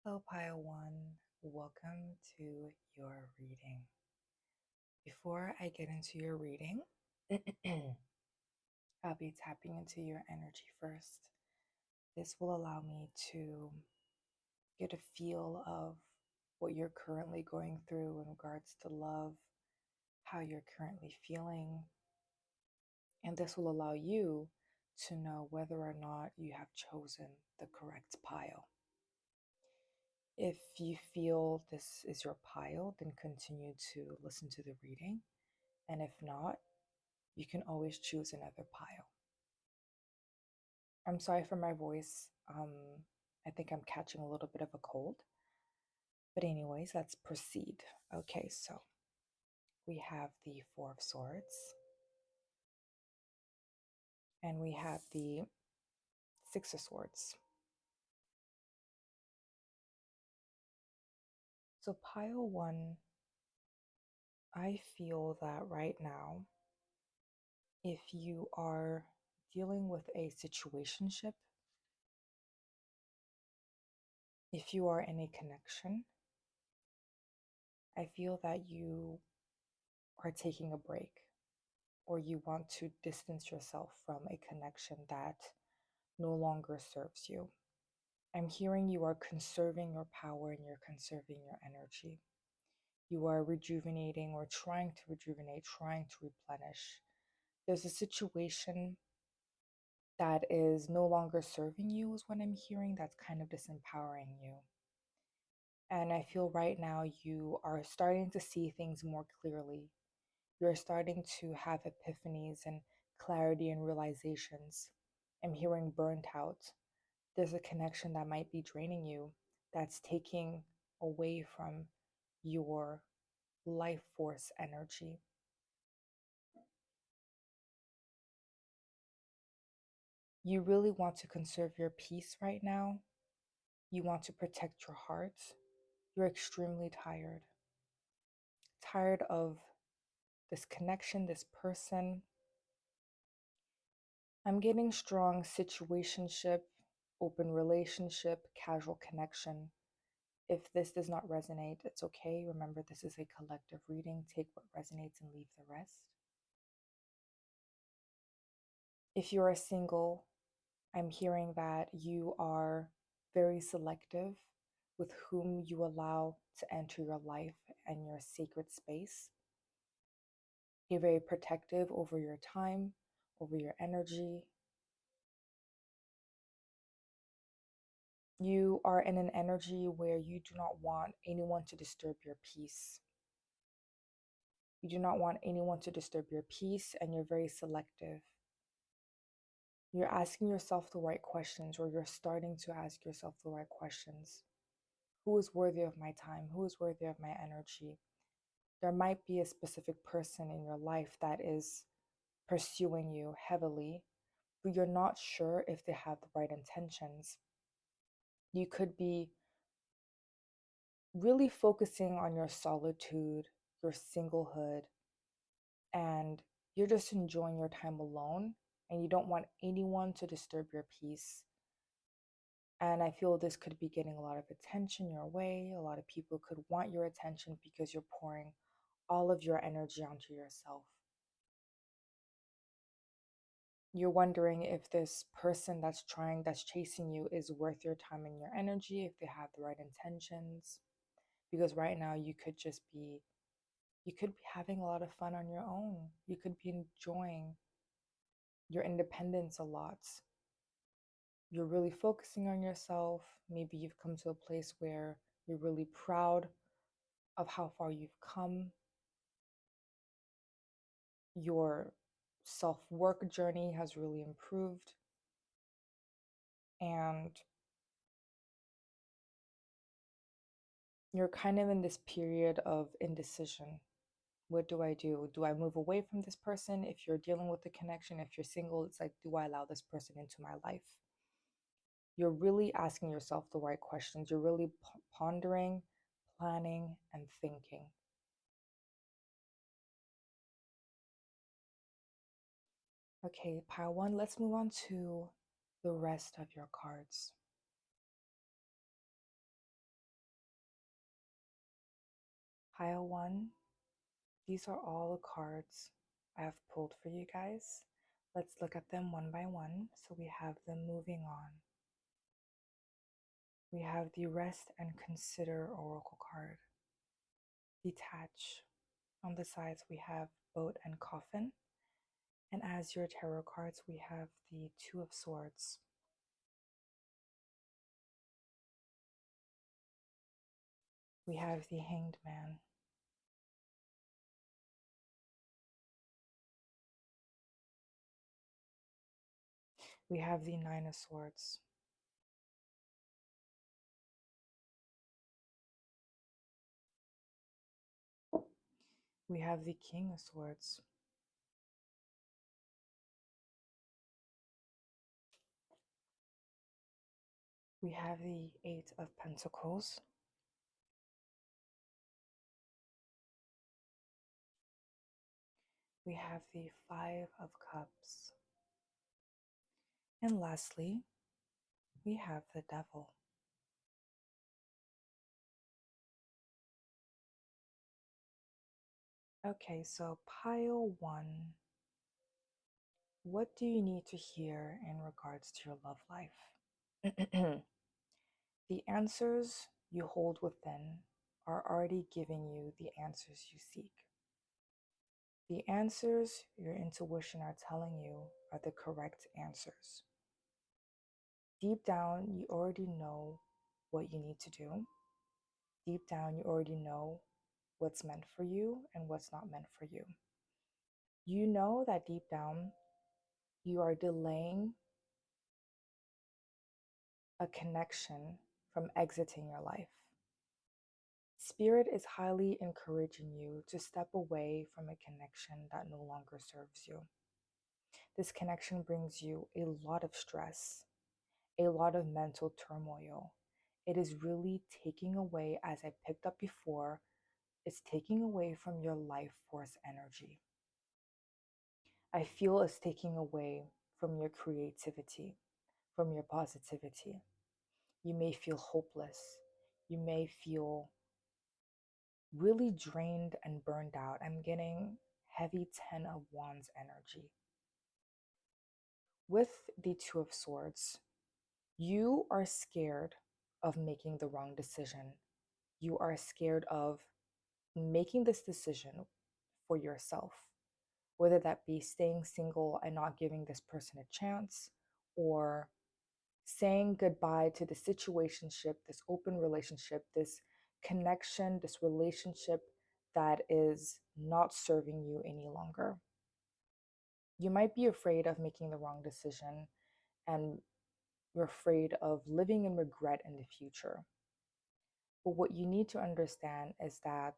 Hello, Pile One. Welcome to your reading. Before I get into your reading, I'll be tapping into your energy first. This will allow me to get a feel of what you're currently going through in regards to love, how you're currently feeling, and this will allow you to know whether or not you have chosen the correct pile. If you feel this is your pile, then continue to listen to the reading. And if not, you can always choose another pile. I'm sorry for my voice. I think I'm catching a little bit of a cold. But, anyways, let's proceed. Okay, so we have the Four of Swords, and we have the Six of Swords. So, pile one, I feel that right now, if you are dealing with a situationship, if you are in a connection, I feel that you are taking a break or you want to distance yourself from a connection that no longer serves you. I'm hearing you are conserving your power and you're conserving your energy. You are rejuvenating or trying to rejuvenate, trying to replenish. There's a situation that is no longer serving you, is what I'm hearing, that's kind of disempowering you. And I feel right now you are starting to see things more clearly. You're starting to have epiphanies and clarity and realizations. I'm hearing burnt out. There's a connection that might be draining you, that's taking away from your life force energy. You really want to conserve your peace right now. You want to protect your heart. You're extremely tired. Tired of this connection, this person. I'm getting strong situationship, open relationship, casual connection. If this does not resonate, it's okay. Remember, this is a collective reading. Take what resonates and leave the rest. If you are single, I'm hearing that you are very selective with whom you allow to enter your life and your sacred space. You're very protective over your time, over your energy. You are in an energy where you do not want anyone to disturb your peace. You do not want anyone to disturb your peace, and you're very selective. You're asking yourself the right questions, or you're starting to ask yourself the right questions. Who is worthy of my time? Who is worthy of my energy? There might be a specific person in your life that is pursuing you heavily, but you're not sure if they have the right intentions. You could be really focusing on your solitude, your singlehood, and you're just enjoying your time alone, and you don't want anyone to disturb your peace. And I feel this could be getting a lot of attention your way. A lot of people could want your attention because you're pouring all of your energy onto yourself. You're wondering if this person that's chasing you is worth your time and your energy, if they have the right intentions. Because right now you could be having a lot of fun on your own. You could be enjoying your independence a lot. You're really focusing on yourself. Maybe you've come to a place where you're really proud of how far you've come. Your self-work journey has really improved. And you're kind of in this period of indecision. What do I do? Do I move away from this person? If you're dealing with a connection, if you're single, it's like, do I allow this person into my life? You're really asking yourself the right questions. You're really pondering, planning, and thinking. Okay, pile one, let's move on to the rest of your cards. Pile one, these are all the cards I have pulled for you guys. Let's look at them one by one. So we have them moving on. We have the Rest and Consider Oracle card. Detach. On the sides, we have Boat and Coffin. And as your tarot cards, we have the Two of Swords. We have the Hanged Man. We have the Nine of Swords. We have the King of Swords. We have the Eight of Pentacles. We have the Five of Cups. And lastly, we have the Devil. Okay, so pile one. What do you need to hear in regards to your love life? The answers you hold within are already giving you the answers you seek. The answers your intuition are telling you are the correct answers. Deep down, you already know what you need to do. Deep down, you already know what's meant for you and what's not meant for you. You know that deep down, you are delaying a connection from exiting your life. Spirit is highly encouraging you to step away from a connection that no longer serves you. This connection brings you a lot of stress, a lot of mental turmoil. It is really taking away, as I picked up before, it's taking away from your life force energy. I feel it's taking away from your creativity, from your positivity. You may feel hopeless. You may feel really drained and burned out. I'm getting heavy 10 of Wands energy. With the Two of Swords, you are scared of making the wrong decision. You are scared of making this decision for yourself, whether that be staying single and not giving this person a chance, or saying goodbye to the situationship, this open relationship, this connection, this relationship that is not serving you any longer. You might be afraid of making the wrong decision, and you're afraid of living in regret in the future. But what you need to understand is that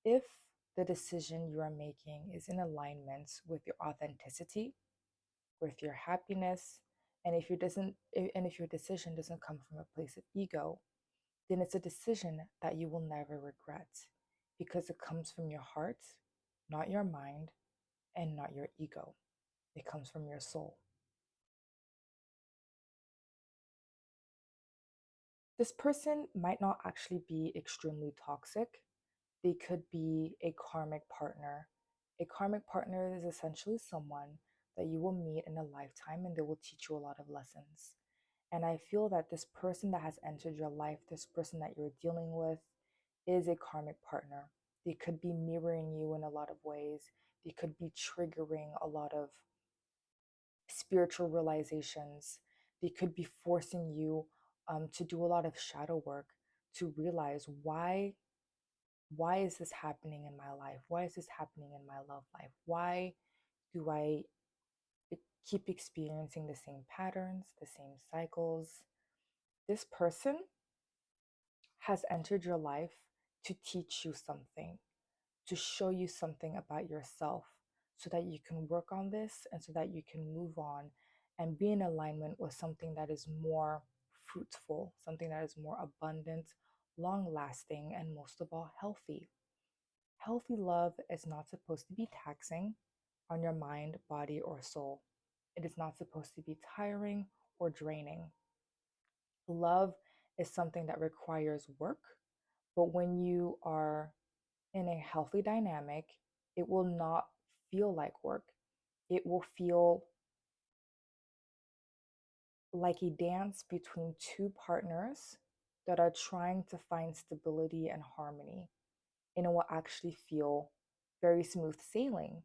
if the decision you are making is in alignment with your authenticity, with your happiness, and if your decision doesn't come from a place of ego, then it's a decision that you will never regret, because it comes from your heart, not your mind, and not your ego. It comes from your soul. This person might not actually be extremely toxic. They could be a karmic partner. A karmic partner is essentially someone that you will meet in a lifetime, and they will teach you a lot of lessons. And I feel that this person that has entered your life, this person that you're dealing with, is a karmic partner. They could be mirroring you in a lot of ways. They could be triggering a lot of spiritual realizations. They could be forcing you to do a lot of shadow work to realize why is this happening in my life? Why is this happening in my love life? Why do I keep experiencing the same patterns, the same cycles? This person has entered your life to teach you something, to show you something about yourself, so that you can work on this and so that you can move on and be in alignment with something that is more fruitful, something that is more abundant, long lasting, and most of all, healthy. Healthy love is not supposed to be taxing on your mind, body, or soul. It is not supposed to be tiring or draining. Love is something that requires work, but when you are in a healthy dynamic, it will not feel like work. It will feel like a dance between two partners that are trying to find stability and harmony. And it will actually feel very smooth sailing.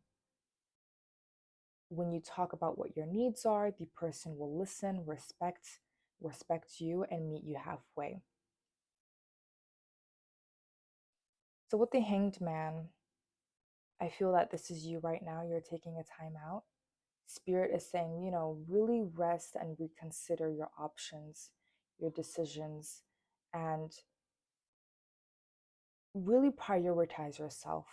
When you talk about what your needs are, the person will listen, respect you, and meet you halfway. So with the Hanged Man, I feel that this is you right now. You're taking a time out. Spirit is saying, really rest and reconsider your options, your decisions, and really prioritize yourself.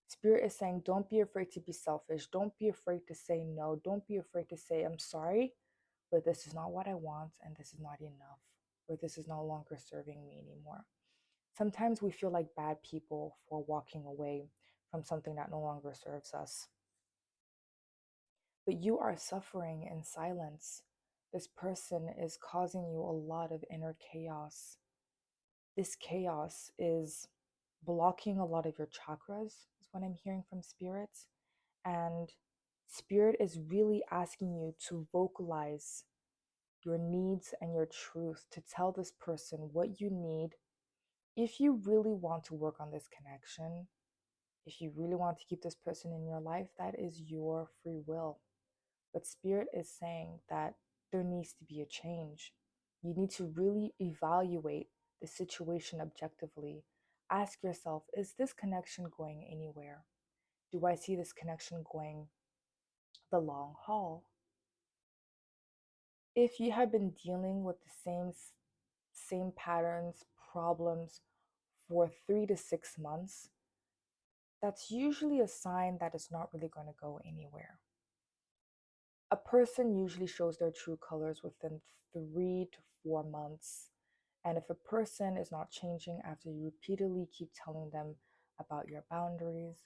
Spirit is saying, don't be afraid to be selfish. Don't be afraid to say no. Don't be afraid to say, I'm sorry, but this is not what I want, and this is not enough, or this is no longer serving me anymore. Sometimes we feel like bad people for walking away from something that no longer serves us. But you are suffering in silence. This person is causing you a lot of inner chaos. This chaos is blocking a lot of your chakras, is what I'm hearing from spirits. And spirit is really asking you to vocalize your needs and your truth, to tell this person what you need. If you really want to work on this connection, if you really want to keep this person in your life, that is your free will. But Spirit is saying that there needs to be a change. You need to really evaluate the situation objectively. Ask yourself, is this connection going anywhere? Do I see this connection going the long haul? If you have been dealing with the same patterns, problems for 3 to 6 months, that's usually a sign that it's not really going to go anywhere. A person usually shows their true colors within 3 to 4 months. And if a person is not changing after you repeatedly keep telling them about your boundaries,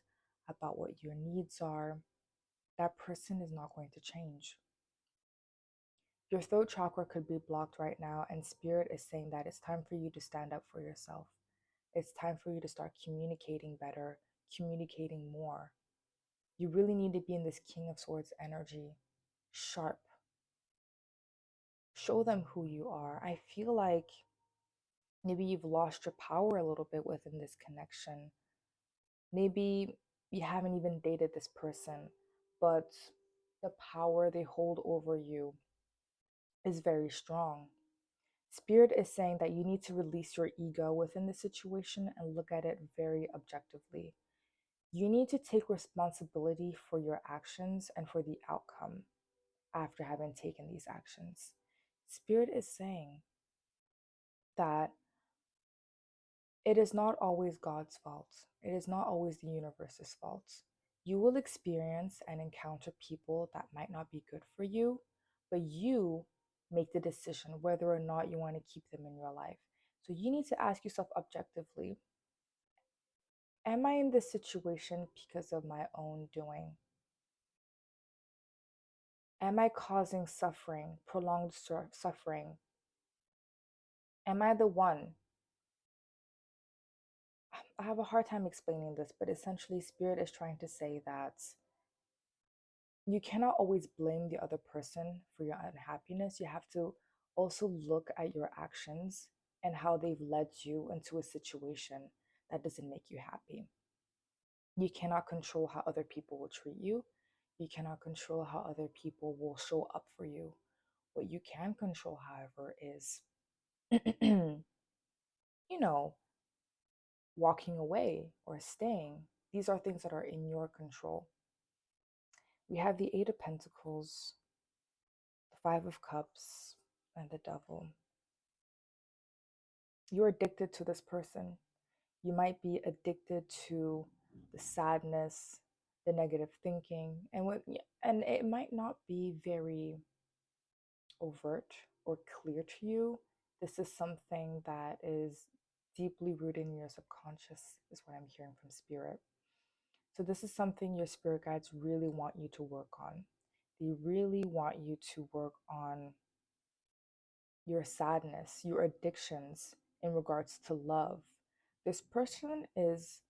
about what your needs are, that person is not going to change. Your throat chakra could be blocked right now, and Spirit is saying that it's time for you to stand up for yourself. It's time for you to start communicating better, communicating more. You really need to be in this King of Swords energy, sharp. Show them who you are. I feel like maybe you've lost your power a little bit within this connection. Maybe you haven't even dated this person, but the power they hold over you is very strong. Spirit is saying that you need to release your ego within the situation and look at it very objectively. You need to take responsibility for your actions and for the outcome after having taken these actions. Spirit is saying that it is not always God's fault. It is not always the universe's fault. You will experience and encounter people that might not be good for you, but you make the decision whether or not you want to keep them in your life. So you need to ask yourself objectively, am I in this situation because of my own doing? Am I causing suffering, prolonged suffering? Am I the one? I have a hard time explaining this, but essentially, Spirit is trying to say that you cannot always blame the other person for your unhappiness. You have to also look at your actions and how they've led you into a situation that doesn't make you happy. You cannot control how other people will treat you. You cannot control how other people will show up for you. What you can control, however, is, you know, walking away or staying. These are things that are in your control. We have the Eight of Pentacles, the Five of Cups, and the Devil. You're addicted to this person. You might be addicted to the sadness, the negative thinking, and it might not be very overt or clear to you. This is something that is deeply rooted in your subconscious, is what I'm hearing from Spirit. So this is something your spirit guides really want you to work on. They really want you to work on your sadness, your addictions in regards to love. This person is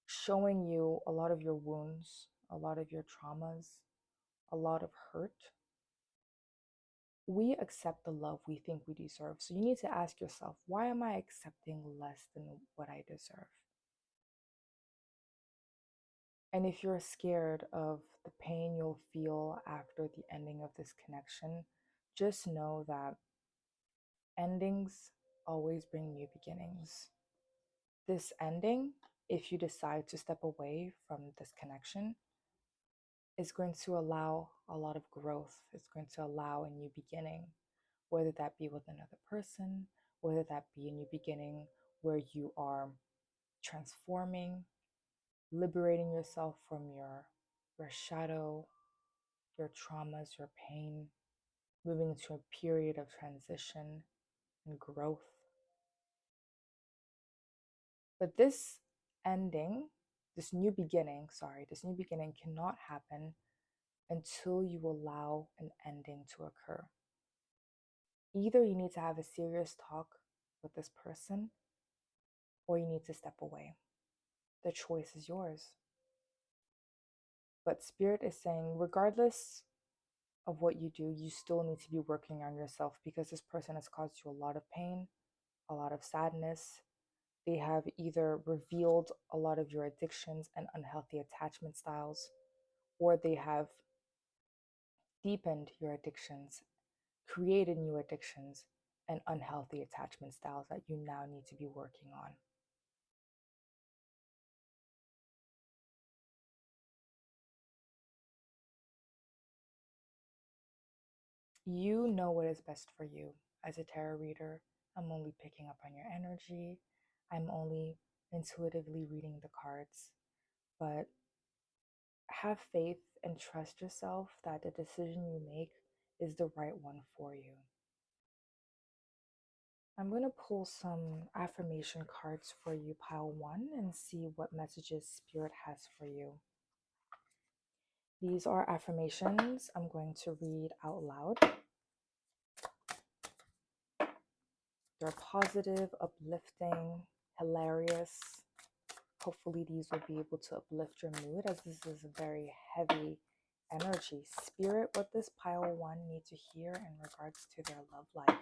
showing you a lot of your wounds, a lot of your traumas, a lot of hurt. We accept the love we think we deserve. So you need to ask yourself, why am I accepting less than what I deserve? And if you're scared of the pain you'll feel after the ending of this connection, just know that endings always bring new beginnings. This ending, if you decide to step away from this connection, is going to allow a lot of growth. It's going to allow a new beginning, whether that be with another person, whether that be a new beginning where you are transforming, liberating yourself from your shadow, your traumas, your pain, moving into a period of transition and growth. But this ending, this new beginning cannot happen until you allow an ending to occur. Either you need to have a serious talk with this person or you need to step away. The choice is yours. But Spirit is saying, regardless of what you do, you still need to be working on yourself because this person has caused you a lot of pain, a lot of sadness. They have either revealed a lot of your addictions and unhealthy attachment styles, or they have deepened your addictions, created new addictions and unhealthy attachment styles that you now need to be working on. You know what is best for you. As a tarot reader, I'm only picking up on your energy. I'm only intuitively reading the cards. But have faith and trust yourself that the decision you make is the right one for you. I'm going to pull some affirmation cards for you, pile one, and see what messages Spirit has for you. These are affirmations I'm going to read out loud. They're positive, uplifting, hilarious. Hopefully, these will be able to uplift your mood as this is a very heavy energy. Spirit, what does pile one need to hear in regards to their love life?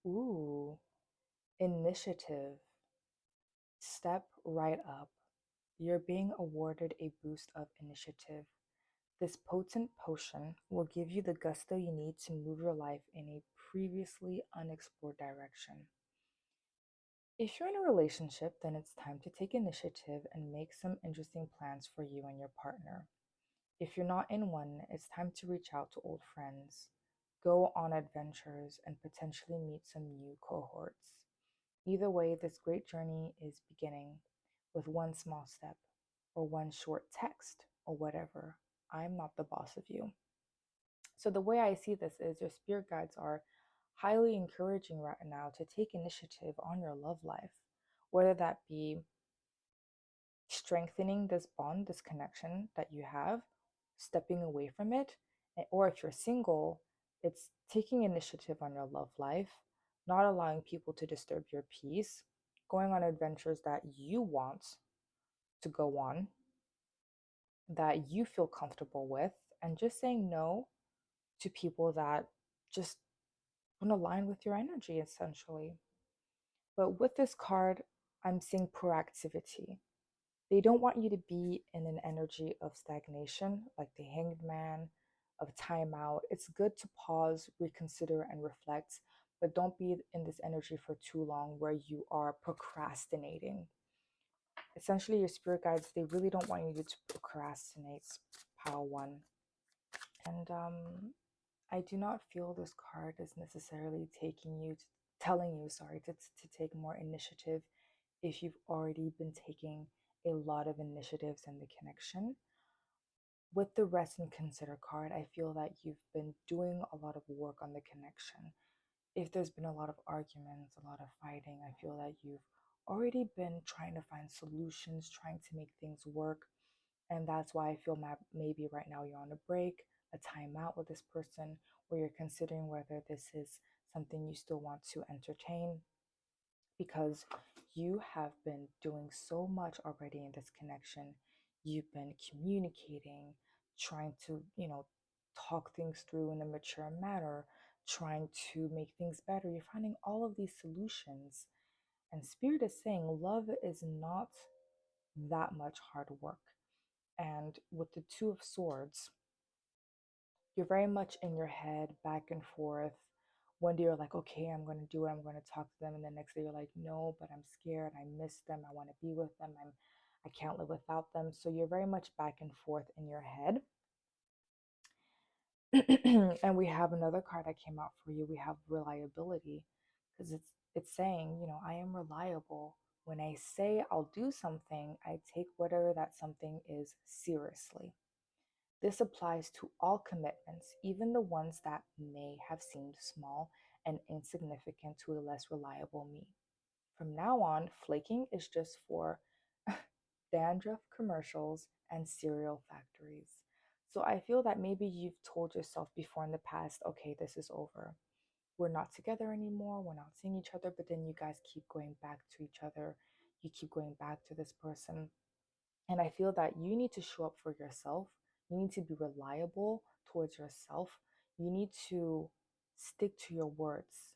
Ooh, initiative. Step right up. You're being awarded a boost of initiative. This potent potion will give you the gusto you need to move your life in a previously unexplored direction. If you're in a relationship, then it's time to take initiative and make some interesting plans for you and your partner. If you're not in one, it's time to reach out to old friends, go on adventures, and potentially meet some new cohorts. Either way, this great journey is beginning with one small step or one short text or whatever. I'm not the boss of you. So, the way I see this is your spirit guides are highly encouraging right now to take initiative on your love life, whether that be strengthening this bond, this connection that you have, stepping away from it, or if you're single, it's taking initiative on your love life, not allowing people to disturb your peace, going on adventures that you want to go on, that you feel comfortable with, and just saying no to people that just don't align with your energy, essentially. But with this card, I'm seeing proactivity. They don't want you to be in an energy of stagnation, like the hanged man, of timeout. It's good to pause, reconsider, and reflect, but don't be in this energy for too long where you are procrastinating. Essentially, your spirit guides, they really don't want you to procrastinate, pile one. And I do not feel this card is necessarily telling you, to take more initiative if you've already been taking a lot of initiatives in the connection. With the rest and consider card, I feel that you've been doing a lot of work on the connection. If there's been a lot of arguments, a lot of fighting, I feel that you've already been trying to find solutions, trying to make things work. And that's why I feel maybe right now you're on a break, a timeout with this person, where you're considering whether this is something you still want to entertain. because you have been doing so much already in this connection. You've been communicating, trying to, talk things through in a mature manner, trying to make things better. You're finding all of these solutions. And Spirit is saying love is not that much hard work. And with the Two of Swords, you're very much in your head, back and forth. One day you're like, okay, I'm going to do it. I'm going to talk to them. And the next day you're like, no, but I'm scared. I miss them. I want to be with them. I can't live without them. So you're very much back and forth in your head. And we have another card that came out for you. We have reliability, because it's saying, I am reliable. When I say I'll do something, I take whatever that something is seriously. This applies to all commitments, even the ones that may have seemed small and insignificant to a less reliable me. From now on, flaking is just for dandruff commercials and cereal factories. So I feel that maybe you've told yourself before in the past, okay, this is over. We're not together anymore. We're not seeing each other. But then you guys keep going back to each other. You keep going back to this person. And I feel that you need to show up for yourself. You need to be reliable towards yourself. You need to stick to your words.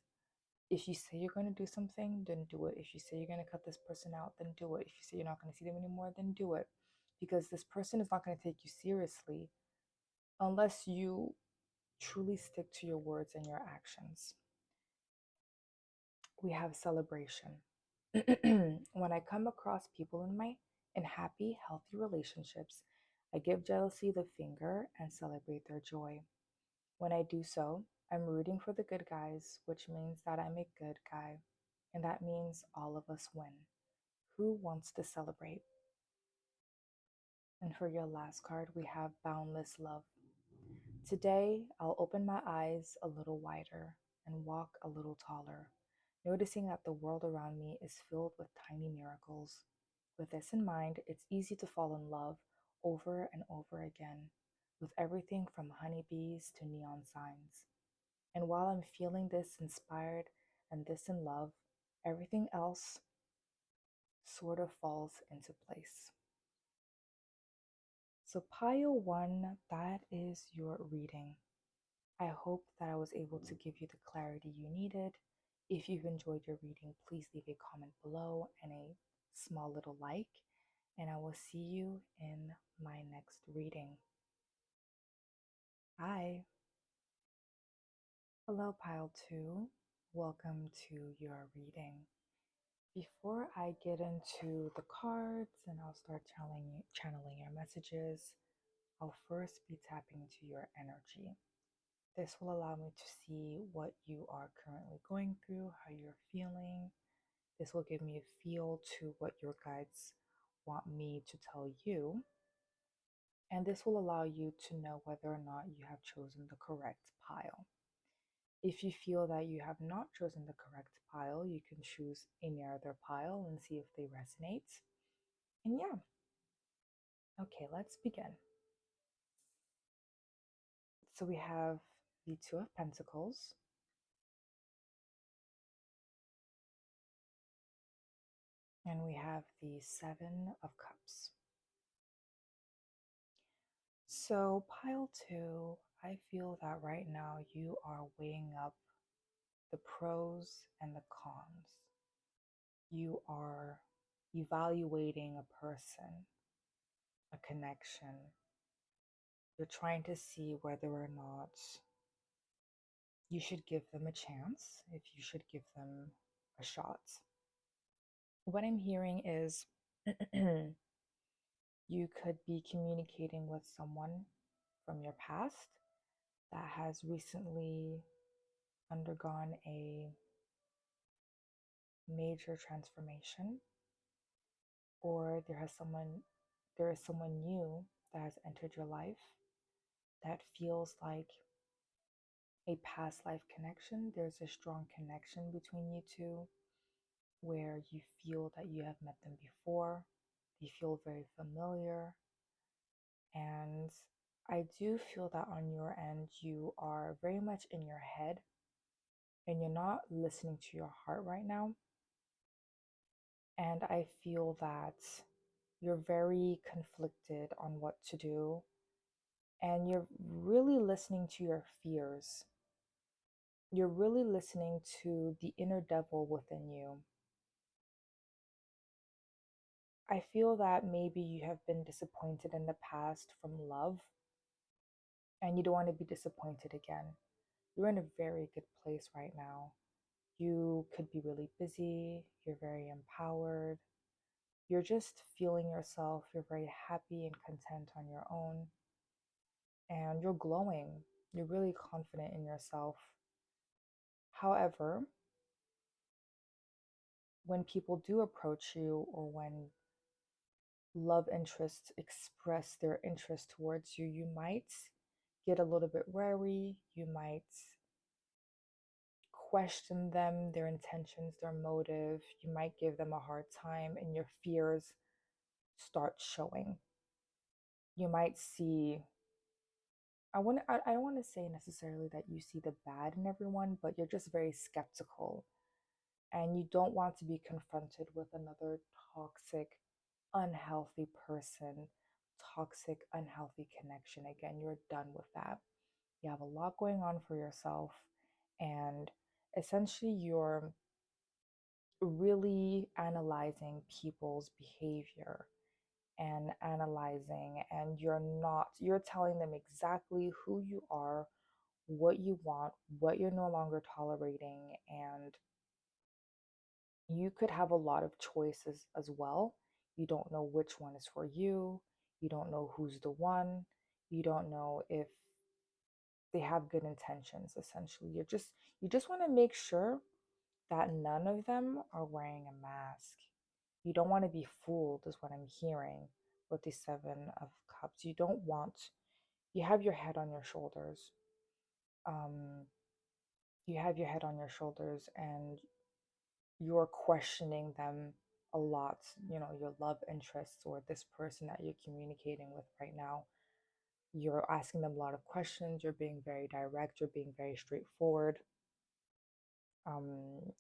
If you say you're going to do something, then do it. If you say you're going to cut this person out, then do it. If you say you're not going to see them anymore, then do it. Because this person is not going to take you seriously unless you truly stick to your words and your actions. We have celebration. When I come across people in happy, healthy relationships, I give jealousy the finger and celebrate their joy. When I do so, I'm rooting for the good guys, which means that I'm a good guy. And that means all of us win. Who wants to celebrate? And for your last card, we have boundless love. Today, I'll open my eyes a little wider and walk a little taller, noticing that the world around me is filled with tiny miracles. With this in mind, it's easy to fall in love over and over again, with everything from honeybees to neon signs. And while I'm feeling this inspired and this in love, everything else sort of falls into place. So, pile one, that is your reading. I hope that I was able to give you the clarity you needed. If you've enjoyed your reading, please leave a comment below and a small little like, and I will see you in my next reading. Bye. Hello, pile two. Welcome to your reading. Before I get into the cards and I'll start channeling your messages, I'll first be tapping into your energy. This will allow me to see what you are currently going through, how you're feeling. This will give me a feel to what your guides want me to tell you. And this will allow you to know whether or not you have chosen the correct pile. If you feel that you have not chosen the correct pile, you can choose any other pile and see if they resonate. And yeah, okay, let's begin. So we have the Two of Pentacles, and we have the Seven of Cups. So, pile two, I feel that right now you are weighing up the pros and the cons. You are evaluating a person, a connection. You're trying to see whether or not you should give them a chance, if you should give them a shot. What I'm hearing is you could be communicating with someone from your past that has recently undergone a major transformation, or there is someone new that has entered your life that feels like a past life connection. There's a strong connection between you two where you feel that you have met them before. They feel very familiar. And I do feel that on your end, you are very much in your head and you're not listening to your heart right now. And I feel that you're very conflicted on what to do, and you're really listening to your fears. You're really listening to the inner devil within you. I feel that maybe you have been disappointed in the past from love, and you don't want to be disappointed again. You're in a very good place right now. You could be really busy, you're very empowered, you're just feeling yourself, you're very happy and content on your own, and you're glowing. You're really confident in yourself. However, when people do approach you, or when love interests express their interest towards you, you might get a little bit wary. You might question them, their intentions, their motive. You might give them a hard time, and your fears start showing. You might see, I don't want to say necessarily that you see the bad in everyone, but you're just very skeptical, and you don't want to be confronted with another toxic, unhealthy person, toxic, unhealthy connection. Again, you're done with that. You have a lot going on for yourself, and essentially, you're really analyzing people's behavior and analyzing, and you're telling them exactly who you are, what you want, what you're no longer tolerating, and you could have a lot of choices as well. You don't know which one is for you. You don't know who's the one. You don't know if they have good intentions. Essentially, you just want to make sure that none of them are wearing a mask. You don't want to be fooled, is what I'm hearing with the Seven of Cups. You have your head on your shoulders. Um, you have your head on your shoulders, and you're questioning them a lot, your love interests, or this person that you're communicating with right now. You're asking them a lot of questions, you're being very direct, you're being very straightforward.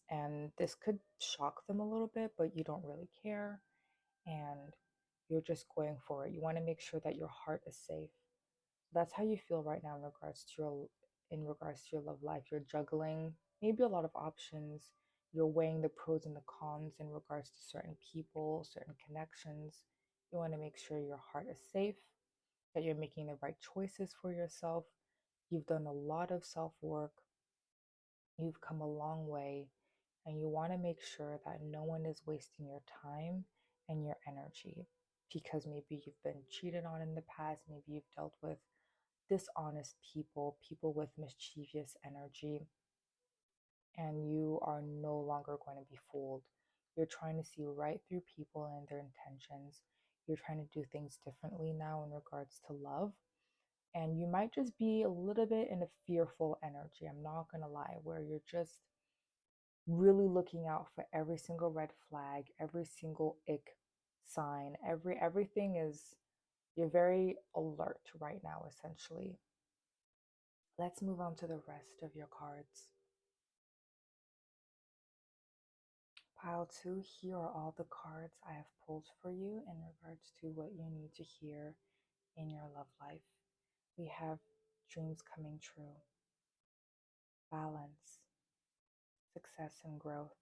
And this could shock them a little bit, but you don't really care, and you're just going for it. You want to make sure that your heart is safe. That's how you feel right now in regards to your love life. You're juggling maybe a lot of options. You're weighing the pros and the cons in regards to certain people, certain connections. You want to make sure your heart is safe, that you're making the right choices for yourself. You've done a lot of self work. You've come a long way, and you want to make sure that no one is wasting your time and your energy, because maybe you've been cheated on in the past, maybe you've dealt with dishonest people, people with mischievous energy, and you are no longer going to be fooled. You're trying to see right through people and their intentions. You're trying to do things differently now in regards to love. And you might just be a little bit in a fearful energy. I'm not going to lie, where you're just really looking out for every single red flag, every single ick sign, everything is, you're very alert right now, essentially. Let's move on to the rest of your cards. Pile 2, here are all the cards I have pulled for you in regards to what you need to hear in your love life. We have dreams coming true, balance, success, and growth.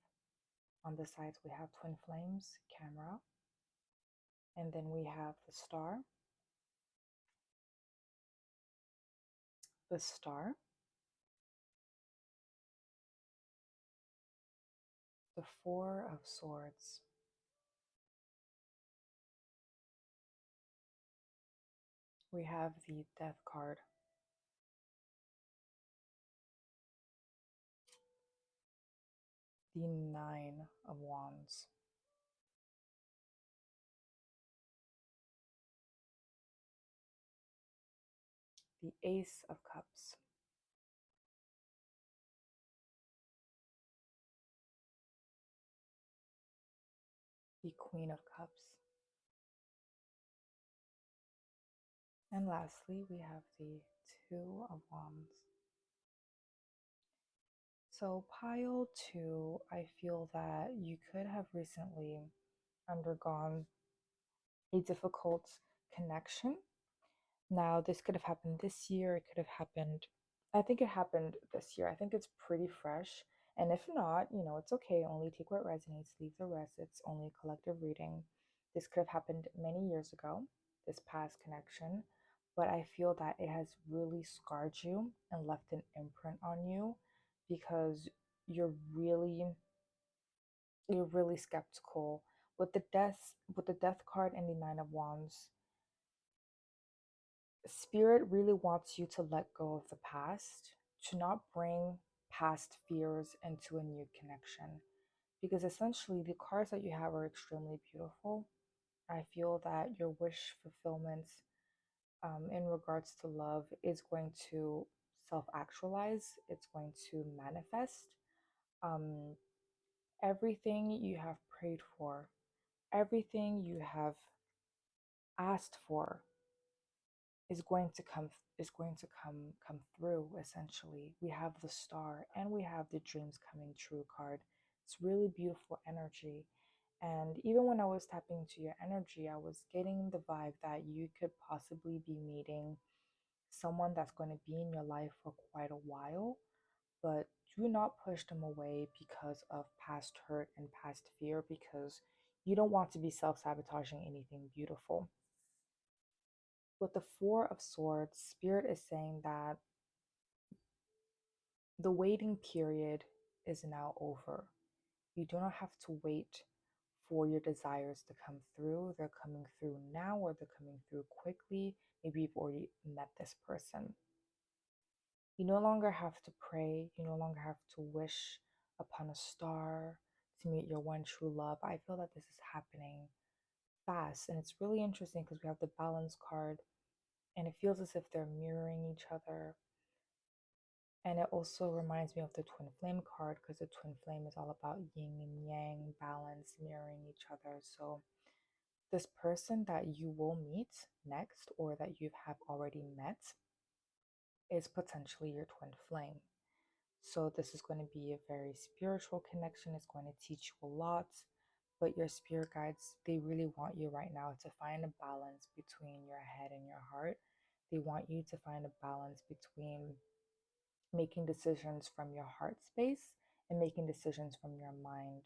On the sides, we have twin flames, camera, and then we have the star, the Four of Swords. We have the Death card, the Nine of Wands, the Ace of Cups, the Queen of Cups, and lastly, we have the Two of Wands. So, pile 2, I feel that you could have recently undergone a difficult connection. Now, this could have happened this year, it could have happened, I think it happened this year. I think it's pretty fresh. And if not, it's okay. Only take what resonates, leave the rest. It's only a collective reading. This could have happened many years ago, this past connection, but I feel that it has really scarred you and left an imprint on you because you're really you're really skeptical with the death card and the nine of wands. Spirit really wants you to let go of the past, to not bring past fears into a new connection. Because essentially, the cards that you have are extremely beautiful. I feel that your wish fulfillment in regards to love is going to self actualize, it's going to manifest. Um, Everything you have prayed for, everything you have asked for is going to come through. Essentially, we have the star and we have the dreams coming true card. It's really beautiful energy. And even when I was tapping into your energy, I was getting the vibe that you could possibly be meeting someone that's going to be in your life for quite a while, but do not push them away because of past hurt and past fear, because you don't want to be self-sabotaging anything beautiful. With the Four of Swords, Spirit is saying that the waiting period is now over. You do not have to wait for your desires to come through. They're coming through now, or they're coming through quickly. Maybe you've already met this person. You no longer have to pray. You no longer have to wish upon a star to meet your one true love. I feel that this is happening fast. And it's really interesting because we have the balance card, and it feels as if they're mirroring each other. And it also reminds me of the twin flame card, because the twin flame is all about yin and yang, balance, mirroring each other. So this person that you will meet next, or that you have already met, is potentially your twin flame. So this is going to be a very spiritual connection. It's going to teach you a lot. But your spirit guides, they really want you right now to find a balance between your head and your heart. They want you to find a balance between making decisions from your heart space and making decisions from your mind.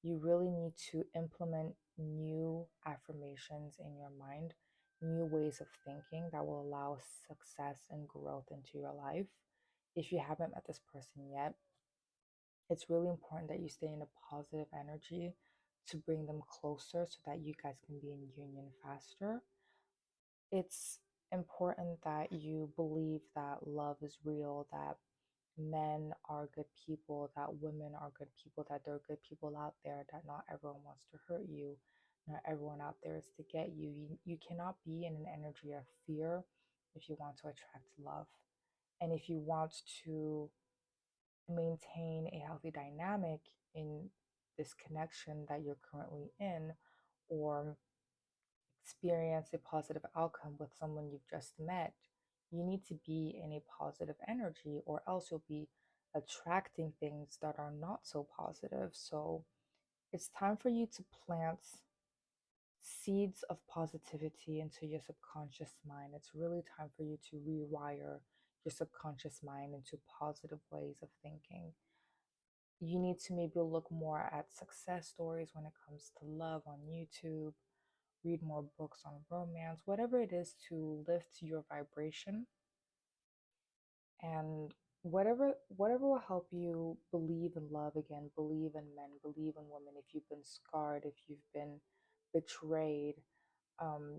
You really need to implement new affirmations in your mind, new ways of thinking that will allow success and growth into your life. If you haven't met this person yet, it's really important that you stay in a positive energy to bring them closer so that you guys can be in union faster. It's important that you believe that love is real, that men are good people, that women are good people, that there are good people out there, that not everyone wants to hurt you, not everyone out there is to get you. You cannot be in an energy of fear if you want to attract love. And if you want to maintain a healthy dynamic in this connection that you're currently in, or experience a positive outcome with someone you've just met, you need to be in a positive energy, or else you'll be attracting things that are not so positive. So it's time for you to plant seeds of positivity into your subconscious mind. It's really time for you to rewire your subconscious mind into positive ways of thinking. You need to maybe look more at success stories when it comes to love on YouTube, read more books on romance, whatever it is to lift your vibration, and whatever will help you believe in love again, believe in men, believe in women. If you've been scarred, if you've been betrayed,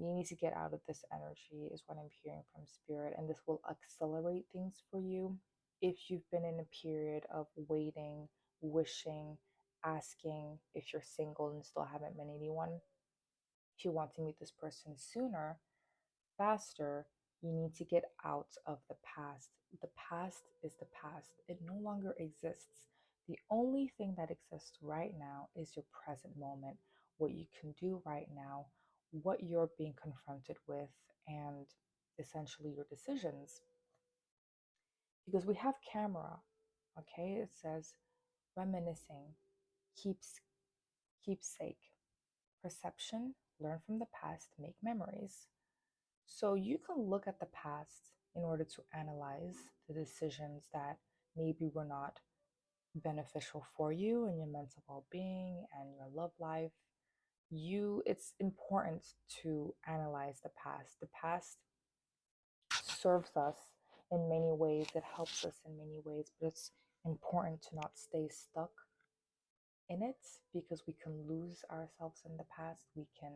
you need to get out of this energy, is what I'm hearing from spirit, and this will accelerate things for you. If you've been in a period of waiting, wishing, asking, if you're single and still haven't met anyone, if you want to meet this person sooner, faster, you need to get out of the past. The past is the past, it no longer exists. The only thing that exists right now is your present moment, what you can do right now, what you're being confronted with, and essentially your decisions. Because we have camera, okay? It says reminiscing, keeps keepsake. perception, learn from the past, make memories. So you can look at the past in order to analyze the decisions that maybe were not beneficial for you and your mental well-being and your love life. It's important to analyze the past. The past serves us in many ways, it helps us in many ways, but it's important to not stay stuck in it because we can lose ourselves in the past. We can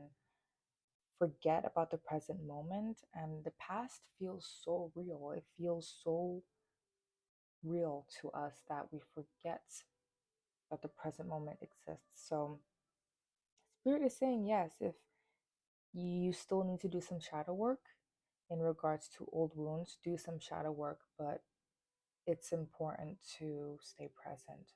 forget about the present moment, and the past feels so real. It feels so real to us that we forget that the present moment exists. So, Spirit is saying yes, if you still need to do some shadow work in regards to old wounds, do some shadow work, but it's important to stay present.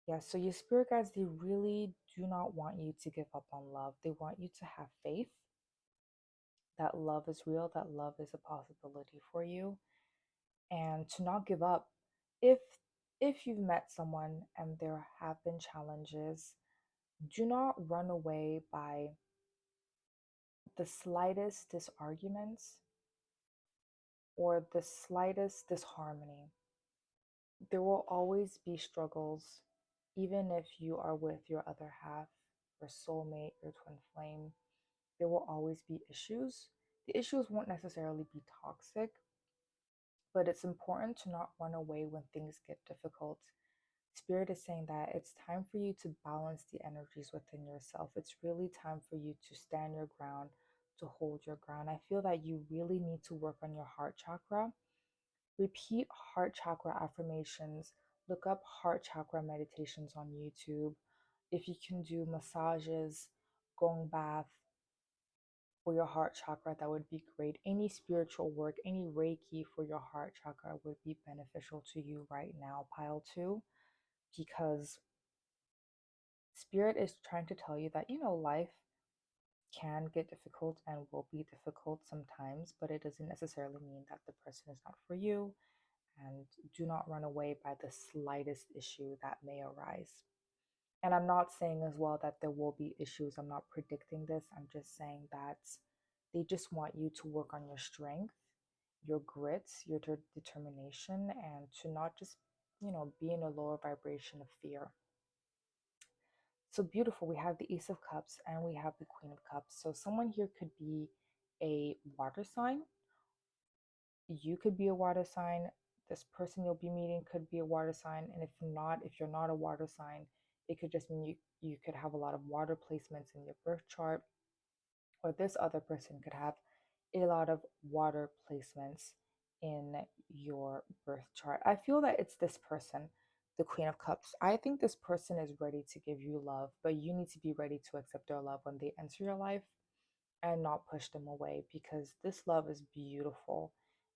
Yeah, so your spirit guides, they really do not want you to give up on love. They want you to have faith that love is real, that love is a possibility for you, and to not give up. If if you've met someone and there have been challenges, do not run away by the slightest disarguments or the slightest disharmony. There will always be struggles, even if you are with your other half, your soulmate, your twin flame. There will always be issues. The issues won't necessarily be toxic, but it's important to not run away when things get difficult. Spirit is saying that it's time for you to balance the energies within yourself. It's really time for you to stand your ground, to hold your ground. I feel that you really need to work on your heart chakra. Repeat heart chakra affirmations. Look up heart chakra meditations on YouTube. If you can do massages, gong bath for your heart chakra, that would be great. Any spiritual work, any Reiki for your heart chakra would be beneficial to you right now, pile two, because Spirit is trying to tell you that, life can get difficult and will be difficult sometimes, but it doesn't necessarily mean that the person is not for you. And do not run away by the slightest issue that may arise. And I'm not saying as well that there will be issues. I'm not predicting this. I'm just saying that they just want you to work on your strength, your grit, your determination, and to not just, be in a lower vibration of fear. So beautiful. We have the Ace of Cups and we have the Queen of Cups. So someone here could be a water sign. You could be a water sign. This person you'll be meeting could be a water sign. And if you're not a water sign, it could just mean you could have a lot of water placements in your birth chart, or this other person could have a lot of water placements in your birth chart. I feel that it's this person, the Queen of Cups. I think this person is ready to give you love, but you need to be ready to accept their love when they enter your life and not push them away, because this love is beautiful.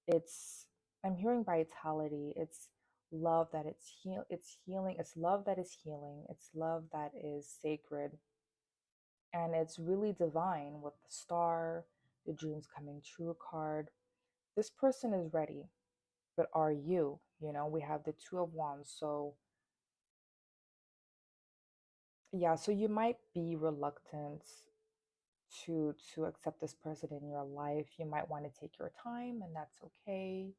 It's I'm hearing vitality. It's love that it's healing. It's love that is healing. It's love that is sacred. And it's really divine with the star, the dreams coming true card. This person is ready, but are you? We have the Two of Wands. So yeah, so you might be reluctant to accept this person in your life. You might want to take your time, and that's okay.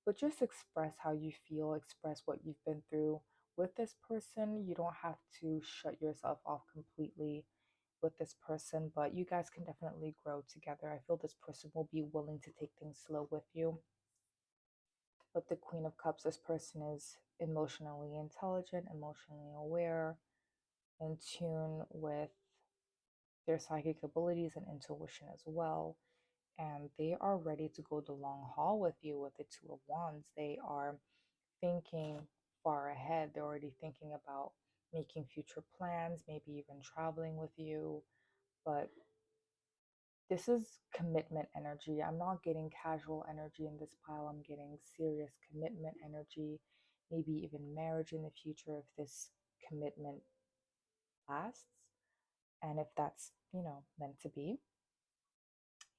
But just express how you feel, express what you've been through with this person. You don't have to shut yourself off completely with this person, but you guys can definitely grow together. I feel this person will be willing to take things slow with you. With the Queen of Cups, this person is emotionally intelligent, emotionally aware, in tune with their psychic abilities and intuition as well. And they are ready to go the long haul with you with the Two of Wands. They are thinking far ahead. They're already thinking about making future plans, maybe even traveling with you. But this is commitment energy. I'm not getting casual energy in this pile. I'm getting serious commitment energy, maybe even marriage in the future if this commitment lasts and if that's, meant to be.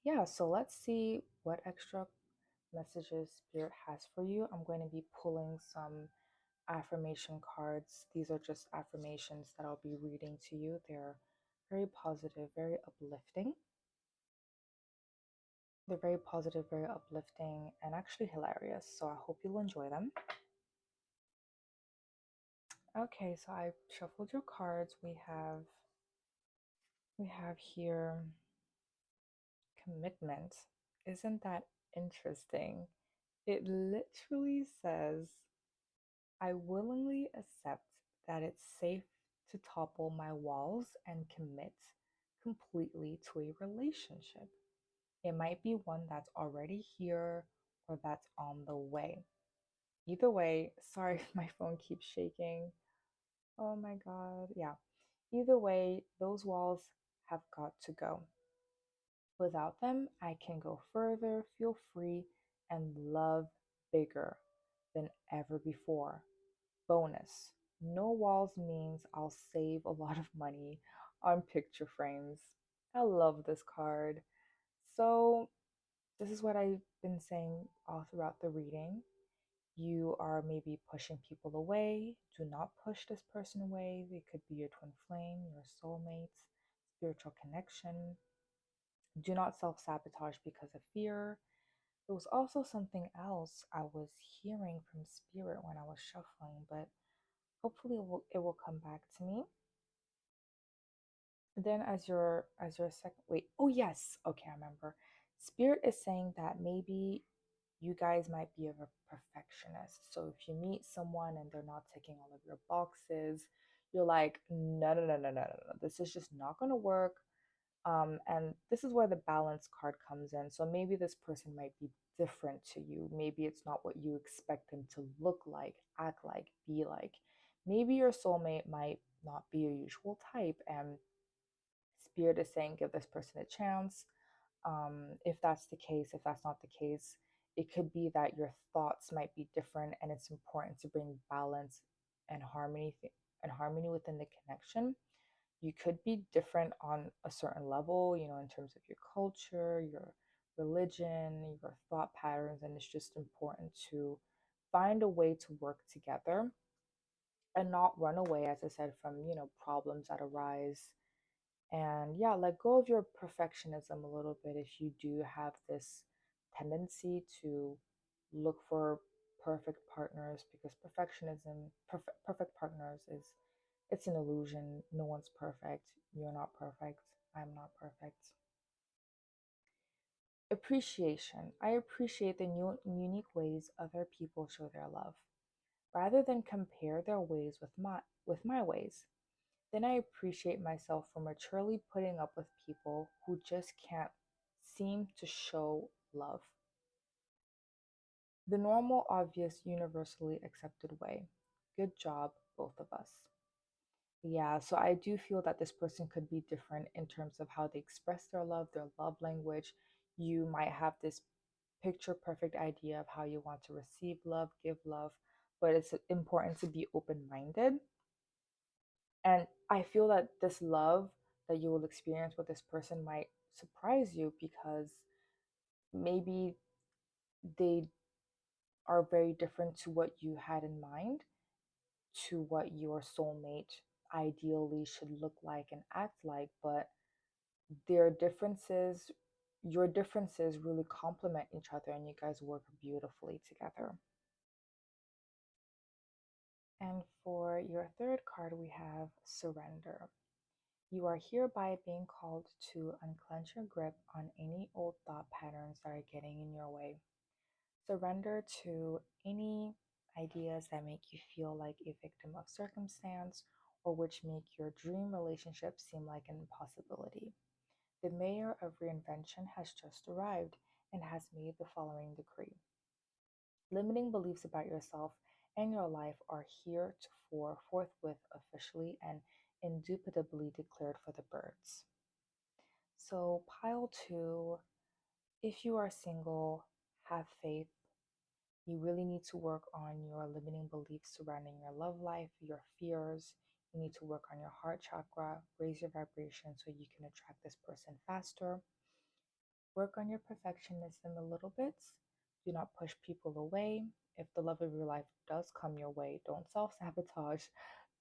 Yeah, so let's see what extra messages Spirit has for you. I'm going to be pulling some affirmation cards. These are just affirmations that I'll be reading to you. They're very positive, very uplifting. They're very positive, very uplifting, and actually hilarious. So I hope you'll enjoy them. Okay, so I shuffled your cards. We have here commitment. Isn't that interesting? It literally says, I willingly accept that it's safe to topple my walls and commit completely to a relationship. It might be one that's already here or that's on the way. Either way, sorry if my phone keeps shaking. Oh my God. Yeah. Either way, those walls have got to go. Without them, I can go further, feel free, and love bigger than ever before. Bonus, no walls means I'll save a lot of money on picture frames. I love this card. So, this is what I've been saying all throughout the reading. You are maybe pushing people away. Do not push this person away. They could be your twin flame, your soulmates, spiritual connection. Do not self sabotage because of fear. There was also something else I was hearing from spirit when I was shuffling, but hopefully it will come back to me. Then as your second, wait, oh yes, okay, I remember. Spirit is saying that maybe you guys might be a perfectionist. So if you meet someone and they're not ticking all of your boxes, you're like, no, no, no, no, no, no, no. This is just not going to work. And this is where the balance card comes in. So maybe this person might be different to you. Maybe it's not what you expect them to look like, act like, be like. Maybe your soulmate might not be your usual type, and spirit is saying give this person a chance. If that's the case, if that's not the case, it could be that your thoughts might be different, and it's important to bring balance and harmony within the connection. You could be different on a certain level, in terms of your culture, your religion, your thought patterns, and it's just important to find a way to work together and not run away, as I said, from problems that arise. And yeah, let go of your perfectionism a little bit if you do have this tendency to look for perfect partners, because perfect partners is, it's an illusion. No one's perfect. You're not perfect. I'm not perfect. Appreciation. I appreciate the new unique ways other people show their love, rather than compare their ways with my ways. Then I appreciate myself for maturely putting up with people who just can't seem to show love. The normal, obvious, universally accepted way. Good job, both of us. Yeah, so I do feel that this person could be different in terms of how they express their love language. You might have this picture perfect idea of how you want to receive love, give love, but it's important to be open minded. And I feel that this love that you will experience with this person might surprise you, because maybe they are very different to what you had in mind, to what your soulmate ideally should look like and act like, but their differences, your differences really complement each other and you guys work beautifully together. And for your third card, we have surrender. You are hereby being called to unclench your grip on any old thought patterns that are getting in your way. Surrender to any ideas that make you feel like a victim of circumstance, or which make your dream relationship seem like an impossibility. The mayor of reinvention has just arrived and has made the following decree. Limiting beliefs about yourself and your life are heretofore forthwith officially and indubitably declared for the birds. So, pile two, if you are single, have faith. You really need to work on your limiting beliefs surrounding your love life, your fears. You need to work on your heart chakra, raise your vibration so you can attract this person faster. Work on your perfectionism a little bit. Do not push people away. If the love of your life does come your way, don't self sabotage.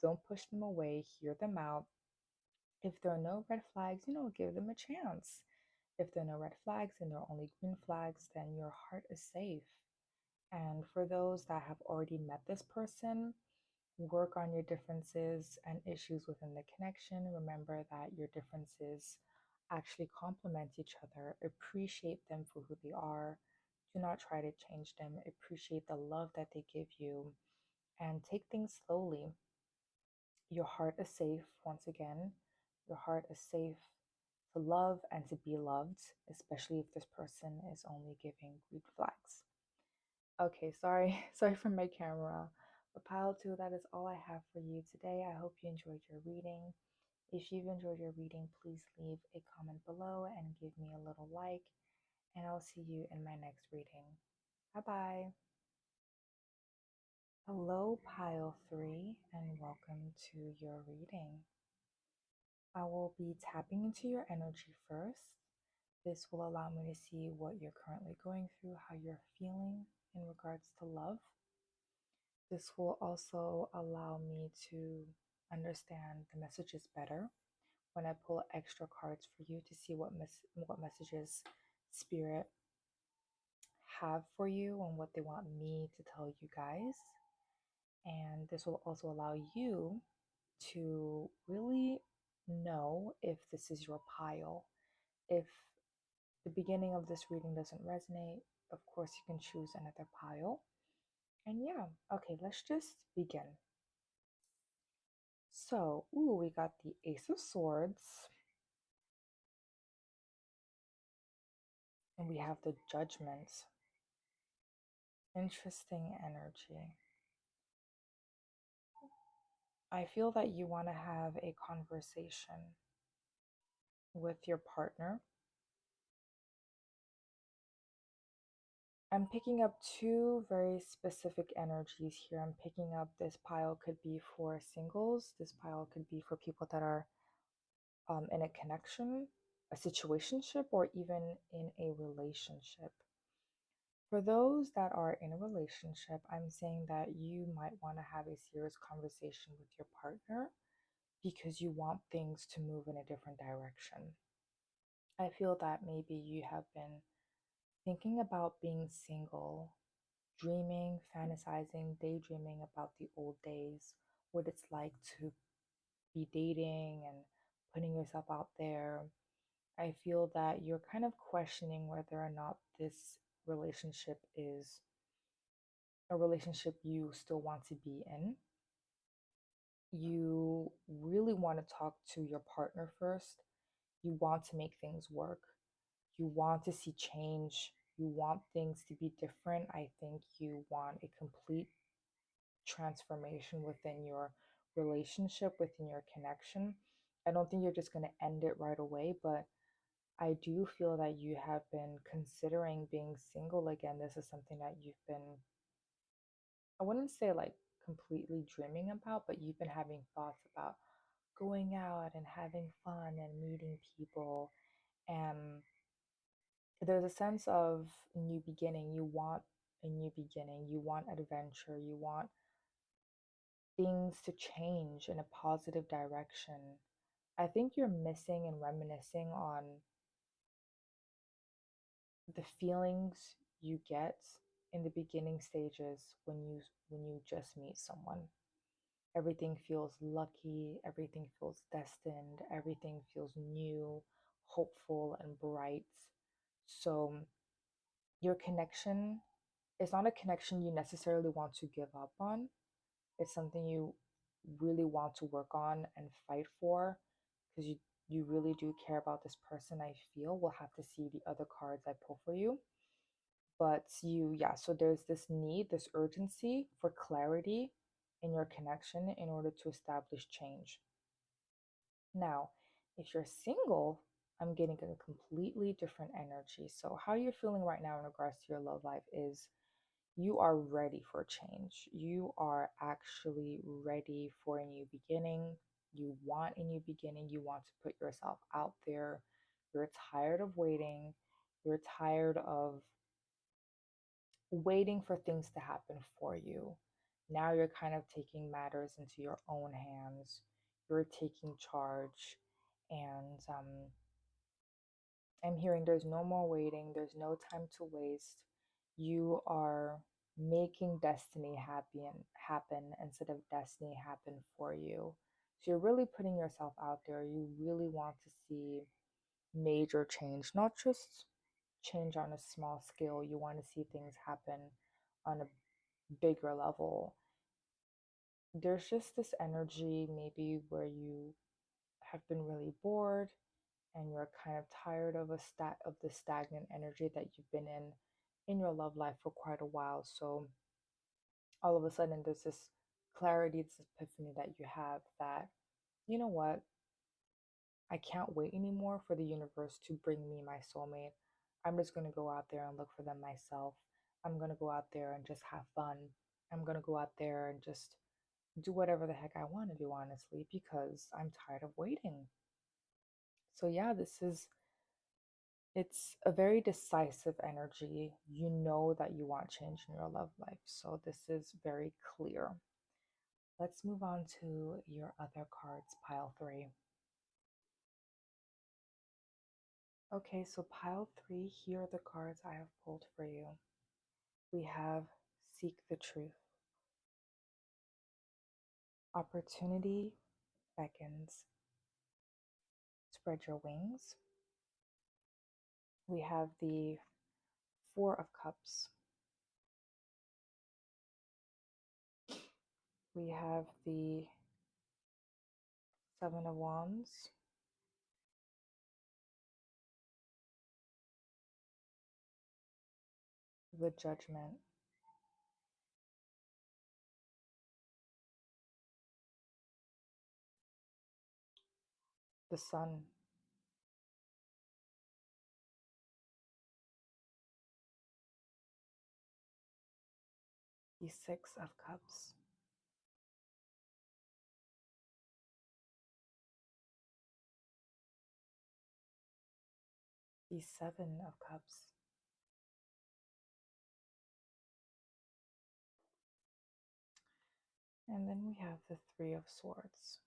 Don't push them away. Hear them out. If there are no red flags, give them a chance. If there are no red flags and there are only green flags, then your heart is safe. And for those that have already met this person, work on your differences and issues within the connection. Remember that your differences actually complement each other. Appreciate them for who they are. Do not try to change them. Appreciate the love that they give you and take things slowly. Your heart is safe, once again. Your heart is safe to love and to be loved, especially if this person is only giving green flags. Okay, sorry, sorry for my camera. But pile two, that is all I have for you today. I hope you enjoyed your reading. If you've enjoyed your reading, please leave a comment below and give me a little like. And I'll see you in my next reading. Bye bye. Hello, pile three, and welcome to your reading. I will be tapping into your energy first. This will allow me to see what you're currently going through, how you're feeling in regards to love. This will also allow me to understand the messages better when I pull extra cards for you to see what messages Spirit have for you and what they want me to tell you guys. And this will also allow you to really know if this is your pile. If the beginning of this reading doesn't resonate, of course you can choose another pile. And yeah, okay, let's just begin. So, we got the Ace of Swords, and we have the Judgment. Interesting energy. I feel that you want to have a conversation with your partner. I'm picking up two very specific energies here. I'm picking up this pile could be for singles, this pile could be for people that are in a connection, a situationship, or even in a relationship. For those that are in a relationship, I'm saying that you might want to have a serious conversation with your partner because you want things to move in a different direction. I feel that maybe you have been thinking about being single, dreaming, fantasizing, daydreaming about the old days, what it's like to be dating and putting yourself out there. I feel that you're kind of questioning whether or not this relationship is a relationship you still want to be in. You really want to talk to your partner first. You want to make things work. You want to see change. You want things to be different. I think you want a complete transformation within your relationship, within your connection. I don't think you're just going to end it right away, but I do feel that you have been considering being single again. This is something that you've been, I wouldn't say like completely dreaming about, but you've been having thoughts about going out and having fun and meeting people. And there's a sense of new beginning. You want a new beginning. You want adventure. You want things to change in a positive direction. I think you're missing and reminiscing on the feelings you get in the beginning stages when you just meet someone. Everything feels lucky, everything feels destined, everything feels new, hopeful and bright. So your connection is not a connection you necessarily want to give up on. It's something you really want to work on and fight for because you really do care about this person. I feel we'll have to see the other cards I pull for you. But yeah, so there's this need, this urgency for clarity in your connection in order to establish change. Now, if you're single, I'm getting a completely different energy. So, how you're feeling right now in regards to your love life is you are ready for change. You are actually ready for a new beginning. You want a new beginning. You want to put yourself out there. You're tired of waiting. You're tired of waiting for things to happen for you. Now you're kind of taking matters into your own hands. You're taking charge And I'm hearing there's no more waiting, there's no time to waste. You are making destiny happen instead of destiny happen for you. So you're really putting yourself out there. You really want to see major change, not just change on a small scale. You want to see things happen on a bigger level. There's just this energy maybe where you have been really bored and you're kind of tired of the stagnant energy that you've been in your love life for quite a while. So all of a sudden there's this clarity, this epiphany that you have that, you know what, I can't wait anymore for the universe to bring me my soulmate. I'm just going to go out there and look for them myself. I'm going to go out there and just have fun. I'm going to go out there and just do whatever the heck I want to do, honestly, because I'm tired of waiting. So, yeah, it's a very decisive energy. You know that you want change in your love life. So, this is very clear. Let's move on to your other cards, pile three. Okay, so pile three, here are the cards I have pulled for you. We have Seek the Truth. Opportunity beckons. Spread your wings. We have the Four of Cups. We have the Seven of Wands. The Judgment. The Sun. The Six of Cups. The Seven of Cups. And then we have the Three of Swords.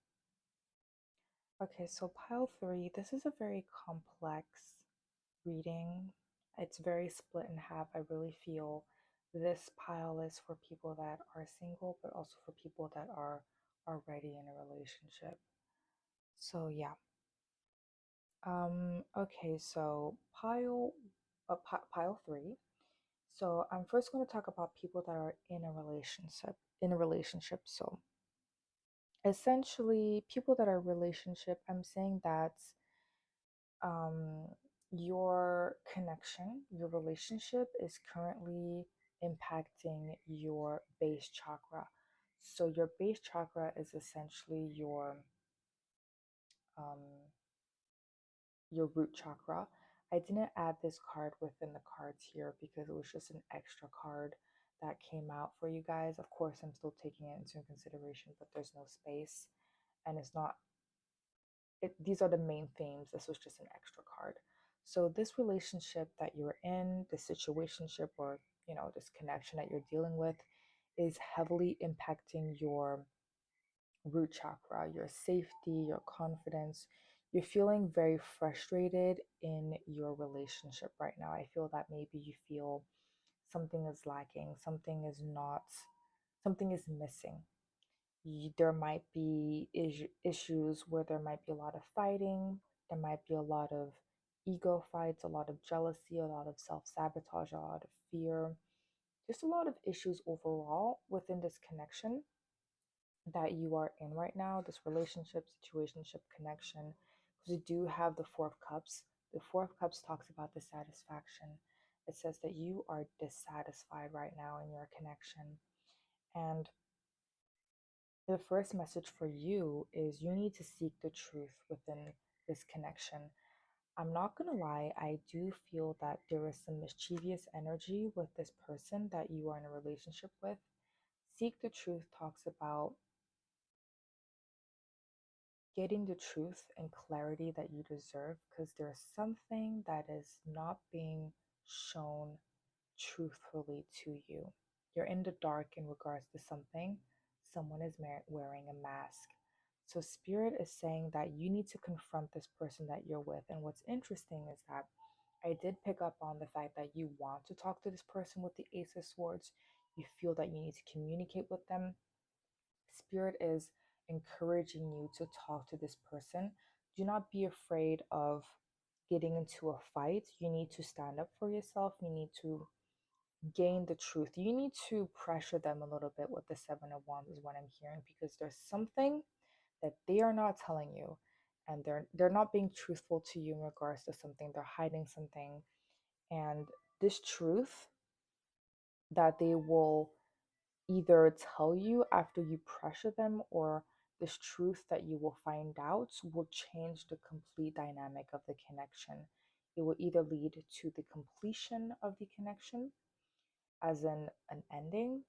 Okay, so pile three, this is a very complex reading. It's very split in half. I really feel this pile is for people that are single, but also for people that are already in a relationship. So yeah. Okay, so pile three. So I'm first going to talk about people that are in a relationship. So essentially people that are relationship, I'm saying that um, your connection, your relationship is currently impacting your base chakra. So your base chakra is essentially um, your root chakra. I didn't add this card within the cards here because it was just an extra card that came out for you guys. Of course, I'm still taking it into consideration, but there's no space and it's not these are the main themes. This was just an extra card. So this relationship that you're in, this situationship or this connection that you're dealing with is heavily impacting your root chakra, your safety, your confidence. You're feeling very frustrated in your relationship right now. I feel that maybe you feel something is lacking, something is missing. There might be issues where there might be a lot of fighting, there might be a lot of ego fights, a lot of jealousy, a lot of self sabotage, a lot of fear, just a lot of issues overall within this connection that you are in right now, this relationship, situationship, connection. Because we do have the Four of Cups. The Four of Cups talks about dissatisfaction. It says that you are dissatisfied right now in your connection. And the first message for you is you need to seek the truth within this connection. I'm not going to lie, I do feel that there is some mischievous energy with this person that you are in a relationship with. Seek the truth talks about getting the truth and clarity that you deserve because there's something that is not being shown truthfully to you. You're in the dark in regards to something. Someone is wearing a mask. So, Spirit is saying that you need to confront this person that you're with. And what's interesting is that I did pick up on the fact that you want to talk to this person with the Ace of Swords. You feel that you need to communicate with them. Spirit is encouraging you to talk to this person. Do not be afraid of getting into a fight. You need to stand up for yourself. You need to gain the truth. You need to pressure them a little bit with the Seven of Wands, is what I'm hearing, because there's something that they are not telling you, and they're not being truthful to you in regards to something. They're hiding something, and this truth that they will either tell you after you pressure them, or this truth that you will find out will change the complete dynamic of the connection. It will either lead to the completion of the connection, as in an ending,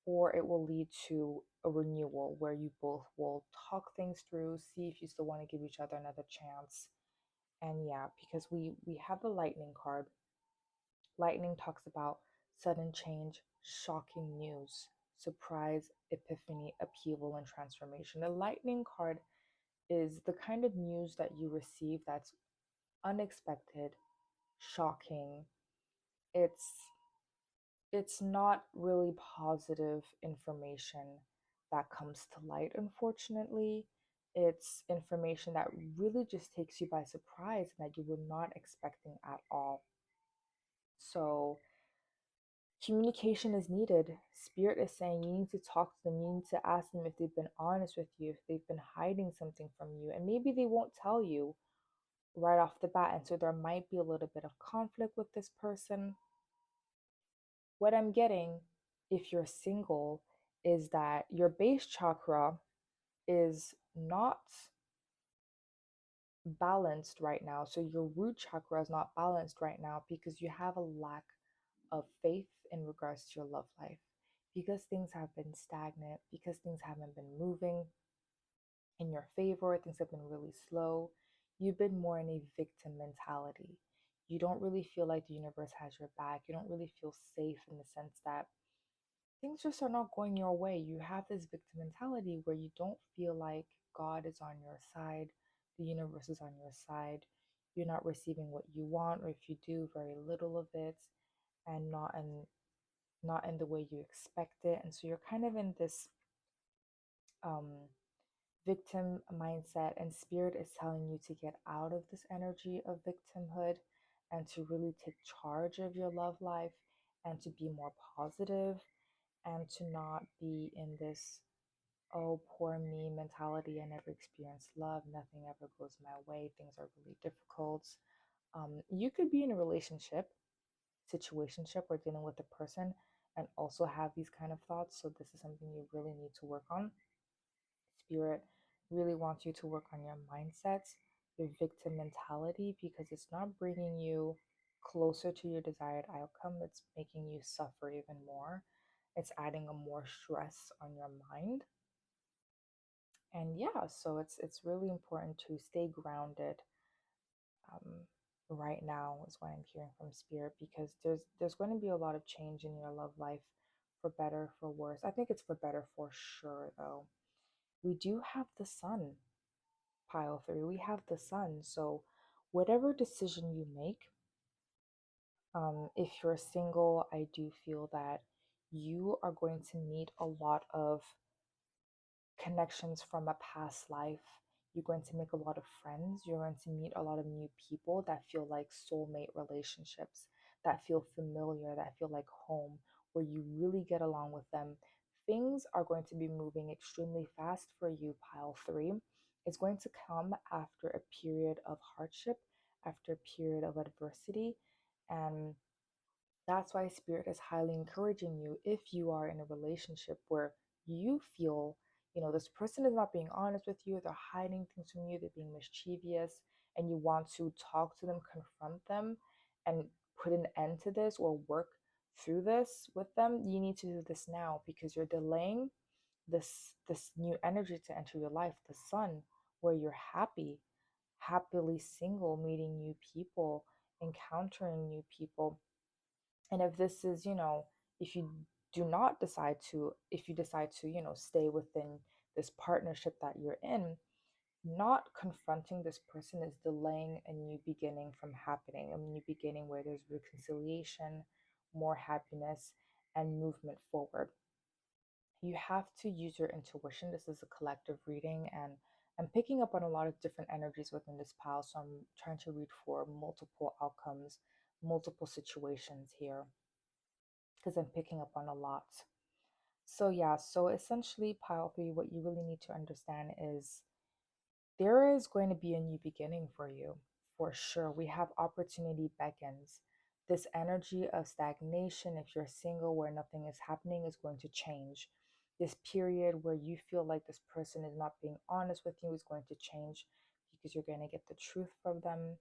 or it will lead to a renewal where you both will talk things through, see if you still want to give each other another chance. And yeah, because we have the lightning card. Lightning talks about sudden change, shocking news, surprise, epiphany, upheaval, and transformation. The lightning card is the kind of news that you receive that's unexpected, shocking. It's it's not really positive information that comes to light, unfortunately. It's information that really just takes you by surprise and that you were not expecting at all. So, communication is needed. Spirit is saying you need to talk to them. You need to ask them if they've been honest with you, if they've been hiding something from you. And maybe they won't tell you right off the bat. And so there might be a little bit of conflict with this person. What I'm getting, if you're single, is that your base chakra is not balanced right now. So your root chakra is not balanced right now because you have a lack of faith in regards to your love life. Because things have been stagnant, because things haven't been moving in your favor, things have been really slow. You've been more in a victim mentality. You don't really feel like the universe has your back. You don't really feel safe in the sense that things just are not going your way. You have this victim mentality where you don't feel like God is on your side, the universe is on your side. You're not receiving what you want, or if you do, very little of it, and not in the way you expect it. And so you're kind of in this um victim mindset, and spirit is telling you to get out of this energy of victimhood and to really take charge of your love life and to be more positive and to not be in this oh poor me mentality. I never experienced love, nothing ever goes my way, things are really difficult. You could be in a relationship situationship or dealing with a person and also have these kind of thoughts, so this is something you really need to work on. Spirit really wants you to work on your mindset, your victim mentality, because it's not bringing you closer to your desired outcome. It's making you suffer even more. It's adding a more stress on your mind. And yeah, so it's really important to stay grounded um, right now, is what I'm hearing from spirit, because there's going to be a lot of change in your love life, for better, for worse. I think it's for better for sure, though. We do have the sun, pile three. We have the sun. So whatever decision you make, if you're single, I do feel that you are going to meet a lot of connections from a past life. You're going to make a lot of friends. You're going to meet a lot of new people that feel like soulmate relationships, that feel familiar, that feel like home, where you really get along with them. Things are going to be moving extremely fast for you, pile three. It's going to come after a period of hardship, after a period of adversity. And that's why spirit is highly encouraging you, if you are in a relationship where you feel, this person is not being honest with you, they're hiding things from you, they're being mischievous, and you want to talk to them, confront them, and put an end to this or work through this with them, you need to do this now, because you're delaying this new energy to enter your life, the sun, where you're happily single, meeting new people, encountering new people. And if this is, if you decide to, stay within this partnership that you're in, not confronting this person is delaying a new beginning from happening, a new beginning where there's reconciliation, more happiness, and movement forward. You have to use your intuition. This is a collective reading, and I'm picking up on a lot of different energies within this pile. So I'm trying to read for multiple outcomes, multiple situations here, because I'm picking up on a lot. So, yeah, so essentially, pile three, what you really need to understand is there is going to be a new beginning for you, for sure. We have opportunity beckons. This energy of stagnation, if you're single, where nothing is happening, is going to change. This period where you feel like this person is not being honest with you is going to change because you're going to get the truth from them.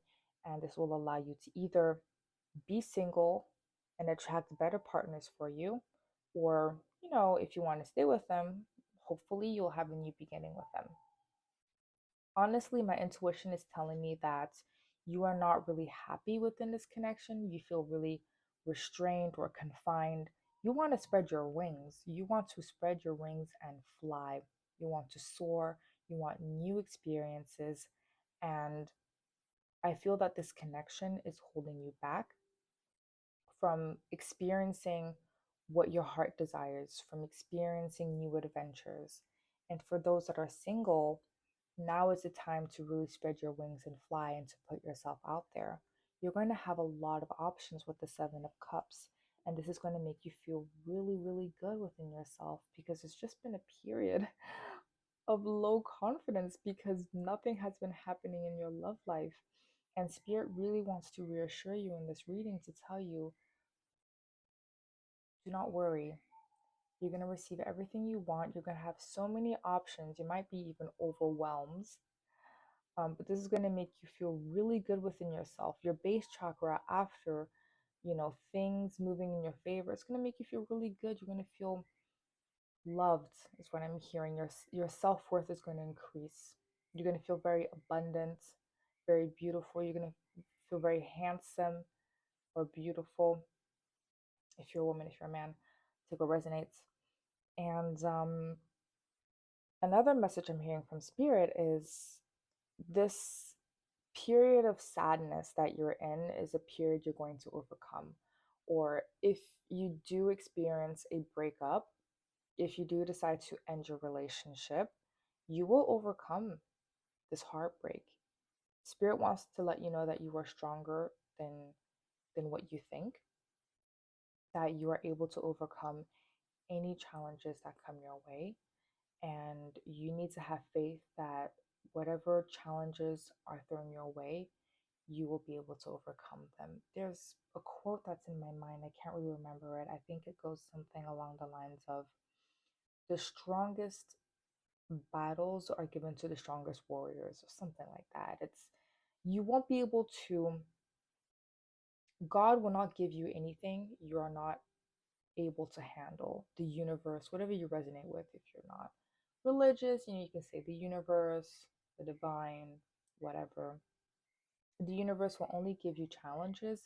And this will allow you to either be single and attract better partners for you, or, if you want to stay with them, hopefully you'll have a new beginning with them. Honestly, my intuition is telling me that you are not really happy within this connection. You feel really restrained or confined. You want to spread your wings. You want to spread your wings and fly. You want to soar. You want new experiences. And I feel that this connection is holding you back from experiencing what your heart desires, from experiencing new adventures. And for those that are single, now is the time to really spread your wings and fly and to put yourself out there. You're going to have a lot of options with the Seven of Cups. And this is going to make you feel really, really good within yourself because it's just been a period of low confidence because nothing has been happening in your love life. And Spirit really wants to reassure you in this reading to tell you, do not worry. You're going to receive everything you want. You're going to have so many options. You might be even overwhelmed. But this is going to make you feel really good within yourself. Your base chakra, after, things moving in your favor, it's going to make you feel really good. You're going to feel loved, is what I'm hearing. Your self-worth is going to increase. You're going to feel very abundant, very beautiful. You're going to feel very handsome or beautiful. If you're a woman, if you're a man, take what resonates. And another message I'm hearing from Spirit is this period of sadness that you're in is a period you're going to overcome. Or if you do experience a breakup, if you do decide to end your relationship, you will overcome this heartbreak. Spirit wants to let you know that you are stronger than what you think, that you are able to overcome any challenges that come your way. And you need to have faith that whatever challenges are thrown your way, you will be able to overcome them. There's a quote that's in my mind. I can't really remember it. I think it goes something along the lines of, the strongest battles are given to the strongest warriors, or something like that. You won't be able to, God will not give you anything you are not able to handle. The universe, whatever you resonate with, if you're not religious, you can say the universe, the divine, whatever. The universe will only give you challenges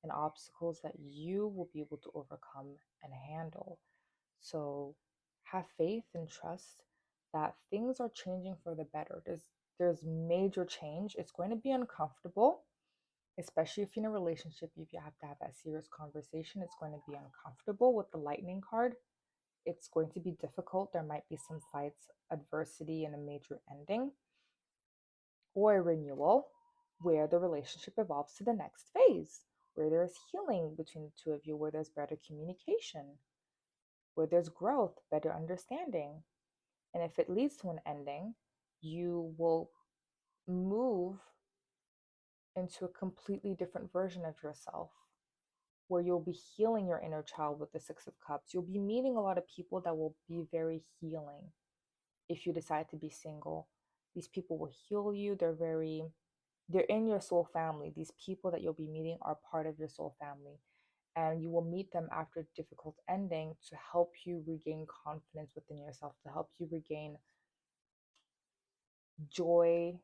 and obstacles that you will be able to overcome and handle. So have faith and trust that things are changing for the better. There's major change. It's going to be uncomfortable, especially if you're in a relationship. If you have to have that serious conversation, it's going to be uncomfortable with the lightning card. It's going to be difficult. There might be some fights, adversity, and a major ending, or a renewal where the relationship evolves to the next phase, where there's healing between the two of you, where there's better communication, where there's growth, better understanding. And if it leads to an ending, you will move into a completely different version of yourself, where you'll be healing your inner child with the Six of Cups. You'll be meeting a lot of people that will be very healing if you decide to be single. These people will heal you. They're in your soul family. These people that you'll be meeting are part of your soul family. And you will meet them after a difficult ending to help you regain confidence within yourself, to help you regain joy.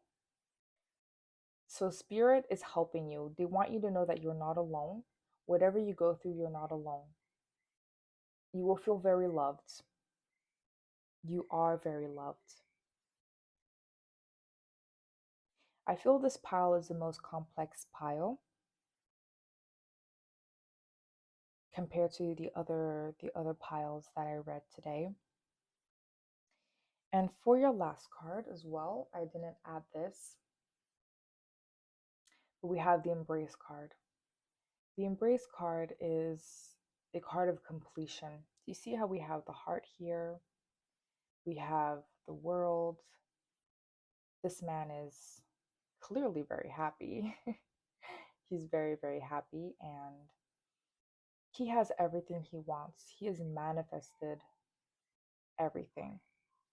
So Spirit is helping you. They want you to know that you're not alone. Whatever you go through, you're not alone. You will feel very loved. You are very loved. I feel this pile is the most complex pile compared to the other piles that I read today. And for your last card as well, I didn't add this, but we have the Embrace card. The Embrace card is a card of completion. Do you see how we have the heart here? We have the world. This man is clearly very happy. He's very, very happy, and he has everything he wants. He has manifested everything.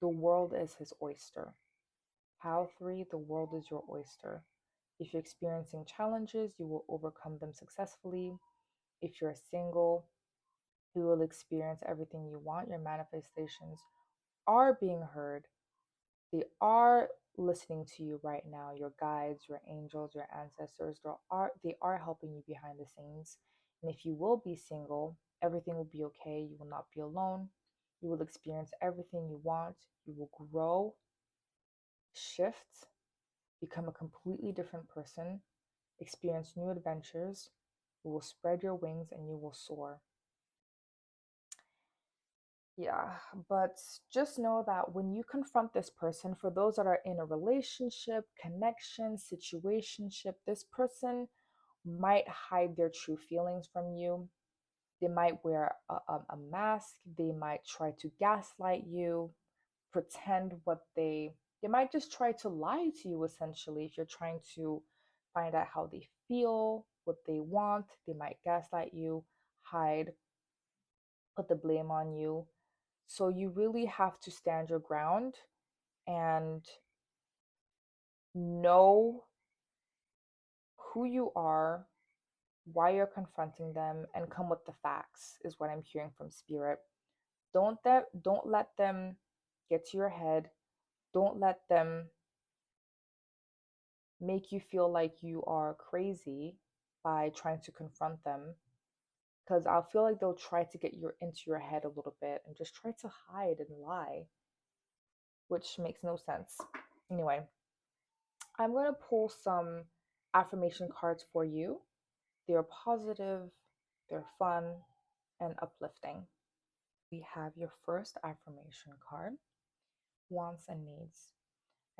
The world is his oyster. Pile 3, the world is your oyster. If you're experiencing challenges, you will overcome them successfully. If you're single, you will experience everything you want. Your manifestations are being heard. They are listening to you right now. Your guides, your angels, your ancestors, they are helping you behind the scenes. And if you will be single, everything will be okay. You will not be alone. You will experience everything you want. You will grow, shift, become a completely different person, experience new adventures. You will spread your wings and you will soar. Yeah, but just know that when you confront this person, for those that are in a relationship, connection, situationship, this person might hide their true feelings from you. They might wear a mask. They might try to gaslight you, pretend what they might just try to lie to you essentially. If you're trying to find out how they feel, what they want, they might gaslight you, hide, put the blame on you. So you really have to stand your ground and know who you are, why you're confronting them, and come with the facts is what I'm hearing from spirit. Don't let them get to your head. Don't let them make you feel like you are crazy by trying to confront them, because I'll feel like they'll try to get into your head a little bit and just try to hide and lie, which makes no sense. Anyway, I'm going to pull some affirmation cards for you. They're positive, they're fun, and uplifting. We have your first affirmation card, wants and needs.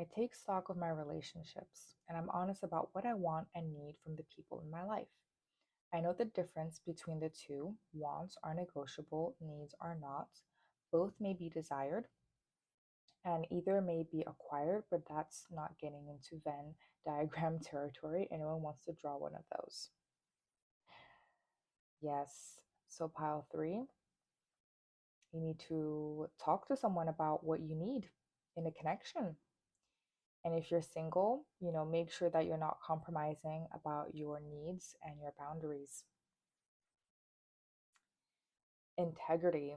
I take stock of my relationships and I'm honest about what I want and need from the people in my life. I know the difference between the two. Wants are negotiable, needs are not. Both may be desired, and either may be acquired, but that's not getting into Venn diagram territory. Anyone wants to draw one of those? Yes. So, pile 3, you need to talk to someone about what you need in a connection. And if you're single, make sure that you're not compromising about your needs and your boundaries. Integrity.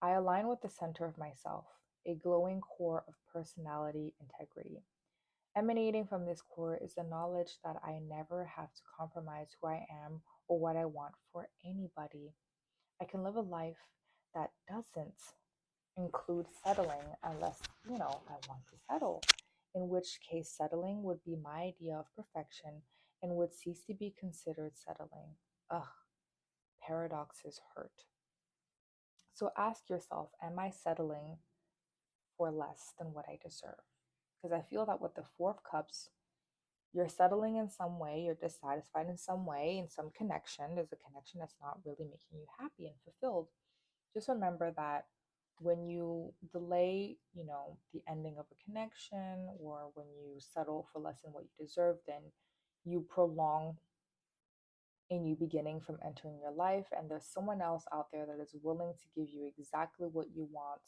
I align with the center of myself, a glowing core of personality integrity. Emanating from this core is the knowledge that I never have to compromise who I am or what I want for anybody. I can live a life that doesn't include settling unless, I want to settle, in which case settling would be my idea of perfection and would cease to be considered settling. Ugh, paradoxes hurt. So ask yourself, am I settling for less than what I deserve? Because I feel that with the Four of Cups, you're settling in some way, you're dissatisfied in some way, in some connection. There's a connection that's not really making you happy and fulfilled. Just remember that when you delay, the ending of a connection, or when you settle for less than what you deserve, then you prolong a new beginning from entering your life, and there's someone else out there that is willing to give you exactly what you want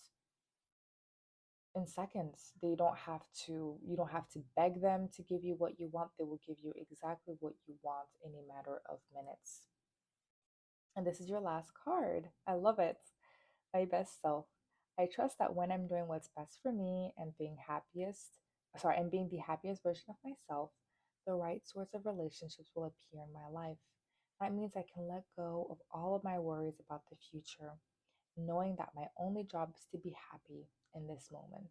in seconds. You don't have to beg them to give you what you want. They will give you exactly what you want in a matter of minutes. And this is your last card. I love it. My best self. I trust that when I'm doing what's best for me and being the happiest version of myself, the right sorts of relationships will appear in my life. That means I can let go of all of my worries about the future. knowing that my only job is to be happy in this moment,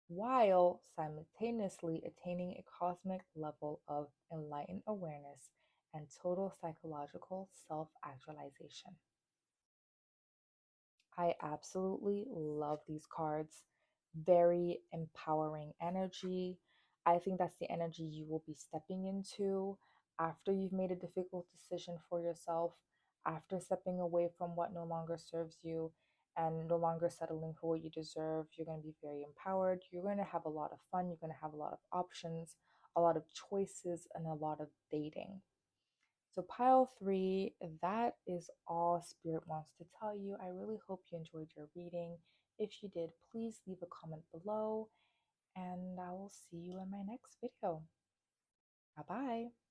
while simultaneously attaining a cosmic level of enlightened awareness and total psychological self actualization. I absolutely love these cards. Very empowering energy. I think that's the energy you will be stepping into after you've made a difficult decision for yourself, after stepping away from what no longer serves you and no longer settling for what you deserve. You're going to be very empowered. You're going to have a lot of fun. You're going to have a lot of options, a lot of choices, and a lot of dating. So, pile three, that is all Spirit wants to tell you. I really hope you enjoyed your reading. If you did, please leave a comment below, and I will see you in my next video. Bye bye.